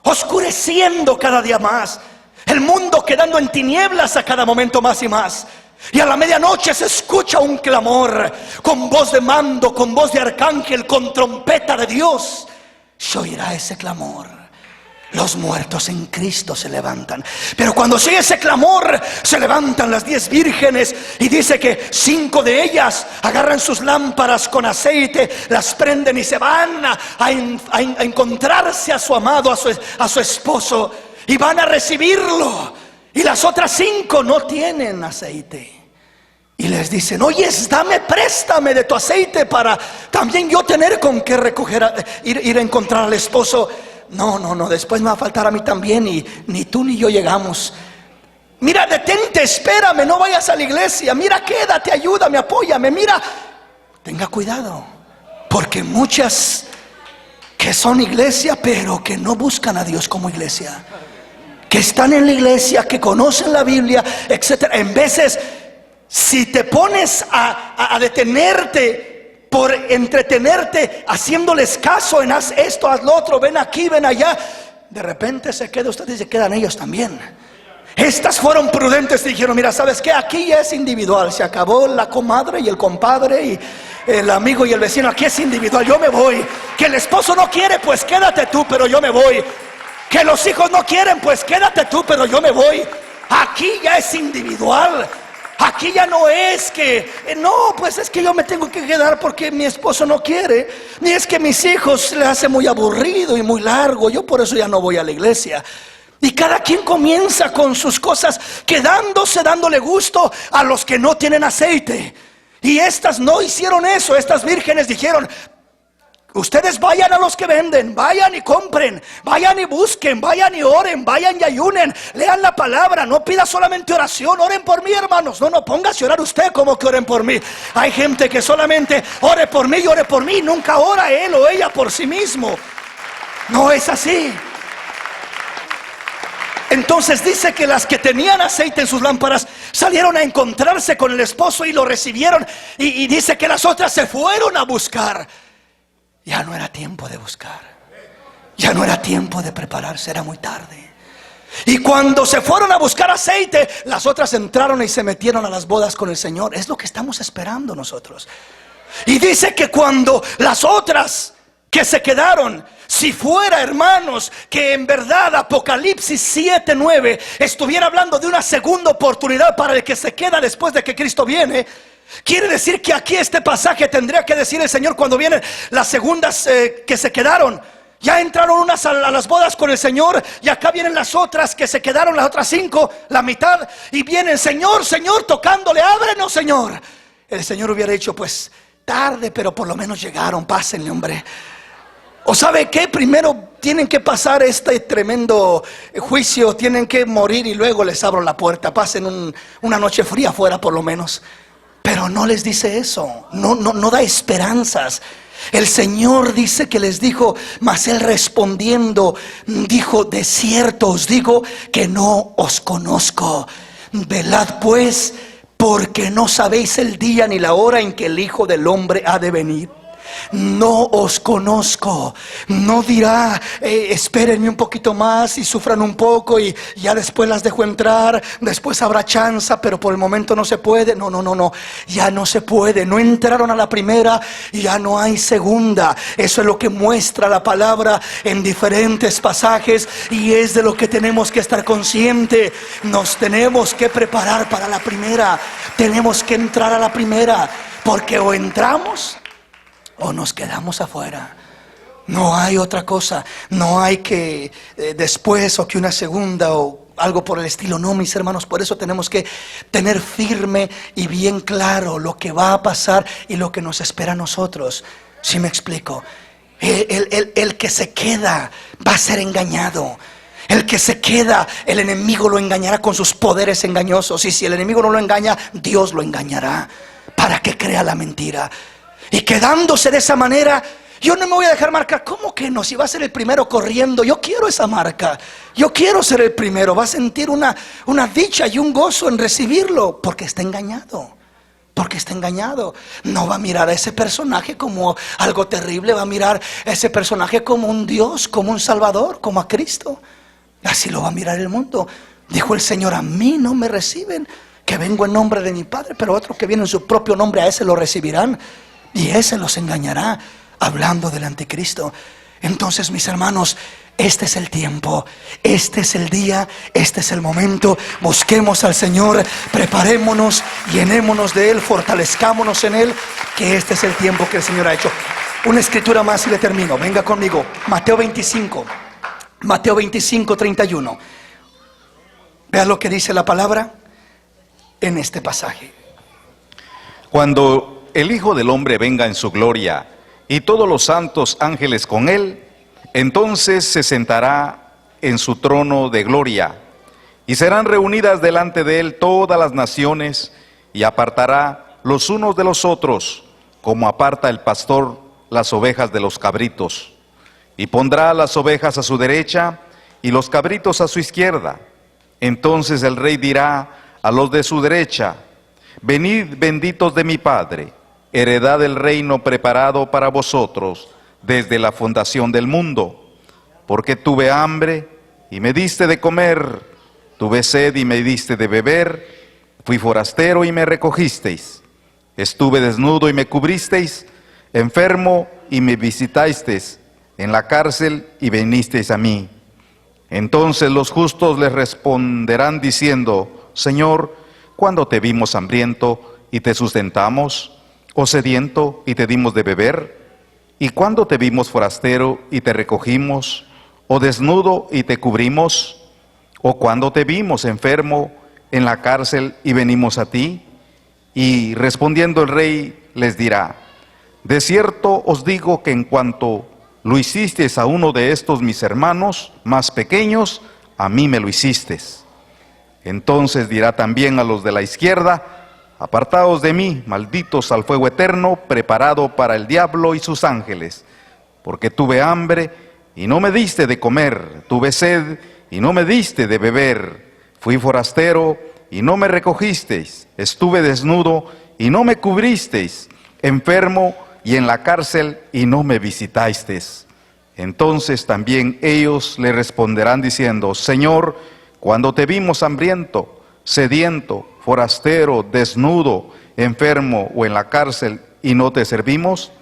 oscureciendo cada día más. El mundo quedando en tinieblas a cada momento más y más. Y a la medianoche se escucha un clamor, con voz de mando, con voz de arcángel, con trompeta de Dios. Se oirá ese clamor. Los muertos en Cristo se levantan. Pero cuando sigue ese clamor, se levantan las 10 vírgenes. Y dice que 5 de ellas agarran sus lámparas con aceite, las prenden y se van a encontrarse a su amado, a su esposo. Y van a recibirlo. Y las otras 5 no tienen aceite. Y les dicen: oye, préstame de tu aceite para también yo tener con qué recoger, ir a encontrar al esposo. No, después me va a faltar a mí también y ni tú ni yo llegamos. Mira, detente, espérame, no vayas a la iglesia. Mira, quédate, ayúdame, apóyame. Mira, tenga cuidado, porque muchas que son iglesia, pero que no buscan a Dios como iglesia, que están en la iglesia, que conocen la Biblia, etcétera. En veces, si te pones a detenerte por entretenerte, haciéndoles caso en haz esto, haz lo otro, ven aquí, ven allá, de repente se queda usted y se quedan ellos también. Estas fueron prudentes y dijeron: mira, ¿sabes qué? Aquí ya es individual, se acabó la comadre y el compadre y el amigo y el vecino, aquí es individual, yo me voy. Que el esposo no quiere, pues quédate tú, pero yo me voy. Que los hijos no quieren, pues quédate tú, pero yo me voy. Aquí ya es individual. Aquí ya no es que, no, pues es que yo me tengo que quedar porque mi esposo no quiere, ni es que mis hijos le hace muy aburrido y muy largo, yo por eso ya no voy a la iglesia. Y cada quien comienza con sus cosas, dándole gusto a los que no tienen aceite. Y estas no hicieron eso. Estas vírgenes dijeron: Ustedes vayan a los que venden, vayan y compren, vayan y busquen, vayan y oren, vayan y ayunen, lean la palabra, no pida solamente oración, oren por mí, hermanos. No, póngase a orar usted como que oren por mí. Hay gente que solamente ore por mí y ore por mí, nunca ora él o ella por sí mismo. No es así. Entonces dice que las que tenían aceite en sus lámparas salieron a encontrarse con el esposo y lo recibieron, y dice que las otras se fueron a buscar. Ya no era tiempo de buscar, ya no era tiempo de prepararse, era muy tarde. Y cuando se fueron a buscar aceite, las otras entraron y se metieron a las bodas con el Señor. Es lo que estamos esperando nosotros. Y dice que cuando las otras que se quedaron, si fuera, hermanos, que en verdad Apocalipsis 7:9 estuviera hablando de una segunda oportunidad para el que se queda después de que Cristo viene, quiere decir que aquí este pasaje tendría que decir el Señor cuando vienen las segundas que se quedaron. Ya entraron unas a las bodas con el Señor, y acá vienen las otras que se quedaron, las otras 5, la mitad, y vienen: Señor, Señor, tocándole, ábrenos, Señor. El Señor hubiera dicho: pues tarde, pero por lo menos llegaron, pásenle, hombre. ¿O sabe qué? Primero tienen que pasar este tremendo juicio, tienen que morir y luego les abro la puerta. Pasen una noche fría afuera por lo menos. Pero no les dice eso, no da esperanzas. El Señor dice que les dijo, mas Él respondiendo dijo: de cierto os digo que no os conozco. Velad pues, porque no sabéis el día ni la hora en que el Hijo del Hombre ha de venir. No os conozco. No dirá: espérenme un poquito más y sufran un poco y ya después las dejo entrar, después habrá chance, pero por el momento no se puede. No, ya no se puede. No entraron a la primera y ya no hay segunda. Eso es lo que muestra la palabra en diferentes pasajes, y es de lo que tenemos que estar conscientes. Nos tenemos que preparar para la primera. Tenemos que entrar a la primera, porque o entramos o nos quedamos afuera. No hay otra cosa. No hay que después o que una segunda o algo por el estilo. No, mis hermanos, por eso tenemos que tener firme y bien claro lo que va a pasar y lo que nos espera a nosotros. ¿Sí me explico? El que se queda va a ser engañado. El que se queda, el enemigo lo engañará con sus poderes engañosos. Y si el enemigo no lo engaña, Dios lo engañará para que crea la mentira. Y quedándose de esa manera, yo no me voy a dejar marcar. ¿Cómo que no? Si va a ser el primero corriendo, yo quiero esa marca. Yo quiero ser el primero. Va a sentir una dicha y un gozo en recibirlo, porque está engañado. Porque está engañado. No va a mirar a ese personaje como algo terrible. Va a mirar a ese personaje como un Dios, como un Salvador, como a Cristo. Así lo va a mirar el mundo. Dijo el Señor: a mí no me reciben, que vengo en nombre de mi Padre, pero otros que vienen en su propio nombre, a ese lo recibirán. Y ese los engañará, hablando del anticristo. Entonces, mis hermanos, este es el tiempo, este es el día, este es el momento. Busquemos al Señor, preparémonos, llenémonos de Él, fortalezcámonos en Él, que este es el tiempo que el Señor ha hecho. Una escritura más y le termino. Venga conmigo, Mateo 25, 31. Vea lo que dice la palabra en este pasaje. Cuando el Hijo del Hombre venga en su gloria y todos los santos ángeles con él, entonces se sentará en su trono de gloria, y serán reunidas delante de él todas las naciones, y apartará los unos de los otros, como aparta el pastor las ovejas de los cabritos, y pondrá las ovejas a su derecha y los cabritos a su izquierda. Entonces el rey dirá a los de su derecha: venid, benditos de mi Padre, heredad del reino preparado para vosotros desde la fundación del mundo. Porque tuve hambre y me diste de comer, tuve sed y me diste de beber, fui forastero y me recogisteis, estuve desnudo y me cubristeis, enfermo y me visitasteis, en la cárcel y vinisteis a mí. Entonces los justos les responderán diciendo: Señor, ¿cuándo te vimos hambriento y te sustentamos, o sediento y te dimos de beber? ¿Y cuándo te vimos forastero y te recogimos, o desnudo y te cubrimos? ¿O cuándo te vimos enfermo en la cárcel y venimos a ti? Y respondiendo el rey les dirá: De cierto os digo que en cuanto lo hicisteis a uno de estos mis hermanos más pequeños, a mí me lo hicisteis. Entonces dirá también a los de la izquierda: apartaos de mí, malditos, al fuego eterno, preparado para el diablo y sus ángeles. Porque tuve hambre, y no me diste de comer, tuve sed, y no me diste de beber, fui forastero, y no me recogisteis, estuve desnudo, y no me cubristeis, enfermo, y en la cárcel, y no me visitasteis. Entonces también ellos le responderán diciendo: Señor, cuando te vimos hambriento, sediento, forastero, desnudo, enfermo o en la cárcel, y no te servimos.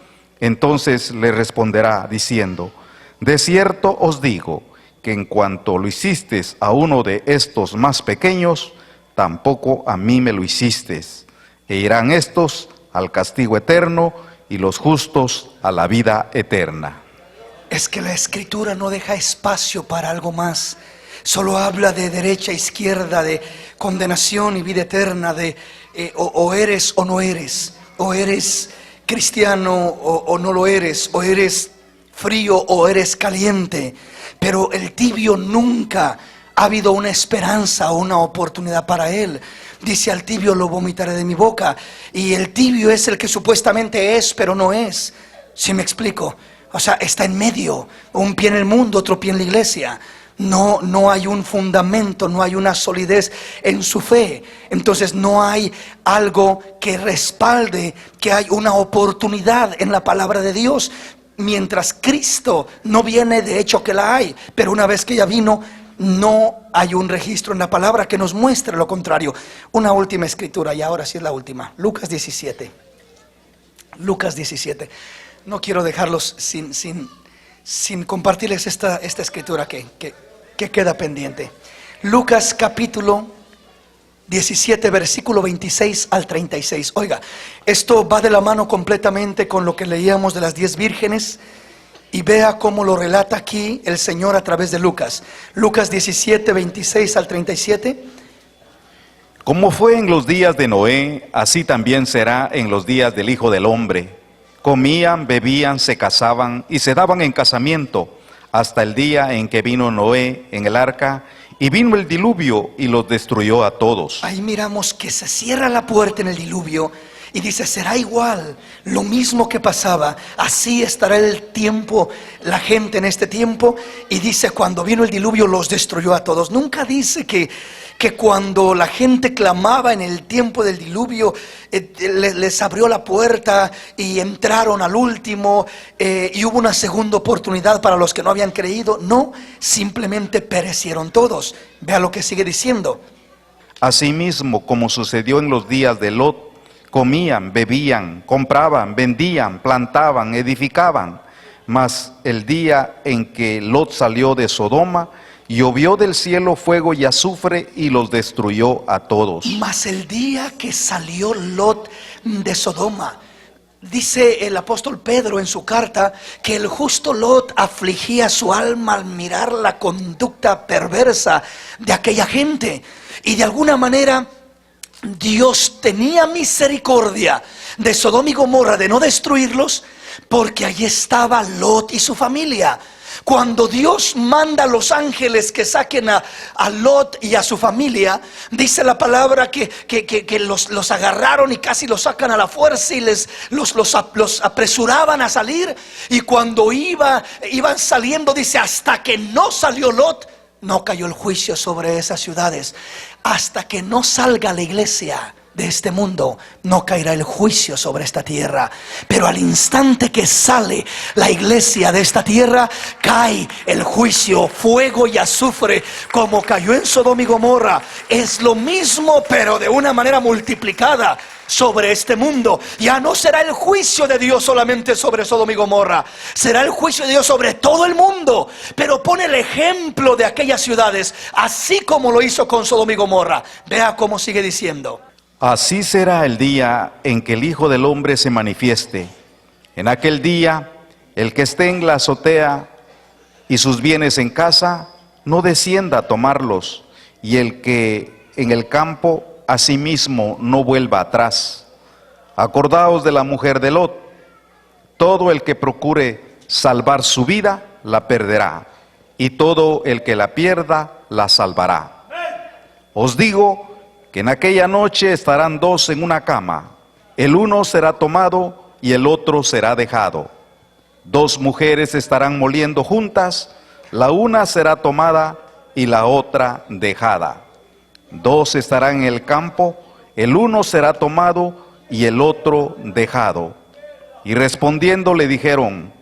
Entonces le responderá diciendo: de cierto os digo que en cuanto lo hicisteis a uno de estos más pequeños, tampoco a mí me lo hicisteis. E irán estos al castigo eterno y los justos a la vida eterna. Es que la Escritura no deja espacio para algo más. Solo habla de derecha, izquierda, de condenación y vida eterna, de o eres o no eres, o eres cristiano o no lo eres, o eres frío o eres caliente. Pero el tibio nunca ha habido una esperanza o una oportunidad para él. Dice: al tibio lo vomitaré de mi boca. Y el tibio es el que supuestamente es, pero no es. ¿Sí me explico? O sea, está en medio, un pie en el mundo, otro pie en la iglesia. No hay un fundamento, no hay una solidez en su fe. Entonces no hay algo que respalde que hay una oportunidad en la palabra de Dios. Mientras Cristo no viene, de hecho que la hay, pero una vez que ya vino, no hay un registro en la palabra que nos muestre lo contrario. Una última escritura, y ahora sí es la última. Lucas 17. Lucas 17. No quiero dejarlos sin compartirles esta escritura que queda pendiente. Lucas capítulo 17, versículo 26 al 36. Oiga, esto va de la mano completamente con lo que leíamos de las 10 vírgenes. Y vea cómo lo relata aquí el Señor a través de Lucas. Lucas 17, 26 al 37. Como fue en los días de Noé, así también será en los días del Hijo del Hombre. Comían, bebían, se casaban y se daban en casamiento, hasta el día en que vino Noé en el arca, y vino el diluvio y los destruyó a todos. Ahí miramos que se cierra la puerta en el diluvio. Y dice: será igual, lo mismo que pasaba, así estará el tiempo, la gente en este tiempo. Y dice: cuando vino el diluvio los destruyó a todos. Nunca dice que cuando la gente clamaba en el tiempo del diluvio, les abrió la puerta y entraron al último, y hubo una segunda oportunidad para los que no habían creído. No, simplemente perecieron todos. Vea lo que sigue diciendo. Asimismo, como sucedió en los días de Lot, comían, bebían, compraban, vendían, plantaban, edificaban. Mas el día en que Lot salió de Sodoma, llovió del cielo fuego y azufre y los destruyó a todos. Mas el día que salió Lot de Sodoma, dice el apóstol Pedro en su carta que el justo Lot afligía su alma al mirar la conducta perversa de aquella gente. Y de alguna manera Dios tenía misericordia de Sodoma y Gomorra, de no destruirlos, porque allí estaba Lot y su familia. Cuando Dios manda a los ángeles que saquen a Lot y a su familia, dice la palabra que los agarraron y casi los sacan a la fuerza y los apresuraban a salir. Y cuando iban saliendo, dice: hasta que no salió Lot, no cayó el juicio sobre esas ciudades. Hasta que no salga la iglesia de este mundo, no caerá el juicio sobre esta tierra. Pero al instante que sale la iglesia de esta tierra, cae el juicio, fuego y azufre, como cayó en Sodoma y Gomorra. Es lo mismo, pero de una manera multiplicada sobre este mundo. Ya no será el juicio de Dios solamente sobre Sodoma y Gomorra, será el juicio de Dios sobre todo el mundo. Pero pone el ejemplo de aquellas ciudades, así como lo hizo con Sodoma y Gomorra. Vea cómo sigue diciendo: Así será el día en que el Hijo del Hombre se manifieste. En aquel día, el que esté en la azotea y sus bienes en casa, no descienda a tomarlos, y el que en el campo, asimismo no vuelva atrás. Acordaos de la mujer de Lot. Todo el que procure salvar su vida, la perderá, y todo el que la pierda, la salvará. Os digo que en aquella noche estarán dos en una cama, el uno será tomado y el otro será dejado. Dos mujeres estarán moliendo juntas, la una será tomada y la otra dejada. Dos estarán en el campo, el uno será tomado y el otro dejado. Y respondiendo le dijeron: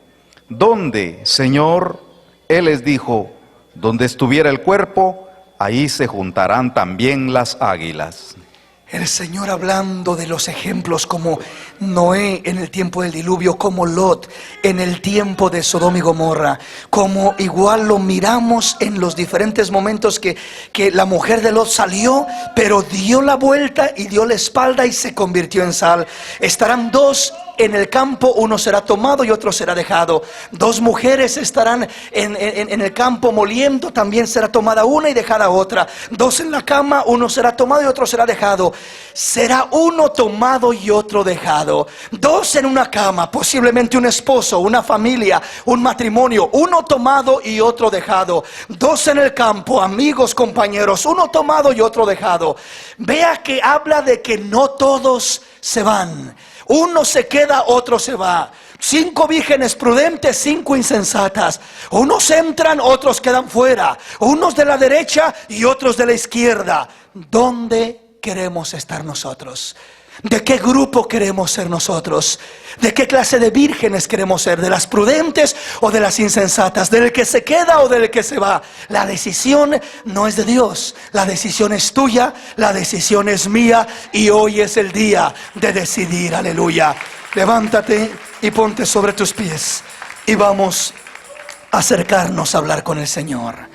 ¿dónde, Señor? Él les dijo: donde estuviera el cuerpo, ahí se juntarán también las águilas. El Señor hablando de los ejemplos como Noé en el tiempo del diluvio, como Lot en el tiempo de Sodoma y Gomorra, como igual lo miramos en los diferentes momentos que la mujer de Lot salió, pero dio la vuelta y dio la espalda y se convirtió en sal. Estarán dos en el campo, uno será tomado y otro será dejado. Dos mujeres estarán en el campo moliendo, también será tomada una y dejada otra. Dos en la cama, uno será tomado y otro será dejado. Será uno tomado y otro dejado. Dos en una cama, posiblemente un esposo, una familia, un matrimonio, uno tomado y otro dejado. Dos en el campo, amigos, compañeros, uno tomado y otro dejado. Vea que habla de que no todos se van. Uno se queda, otro se va. 5 vírgenes prudentes, 5 insensatas. Unos entran, otros quedan fuera. Unos de la derecha y otros de la izquierda. ¿Dónde queremos estar nosotros? ¿De qué grupo queremos ser nosotros? ¿De qué clase de vírgenes queremos ser? ¿De las prudentes o de las insensatas? ¿Del que se queda o del que se va? La decisión no es de Dios. La decisión es tuya, la decisión es mía. Y hoy es el día de decidir. Aleluya. Levántate y ponte sobre tus pies. Y vamos a acercarnos a hablar con el Señor.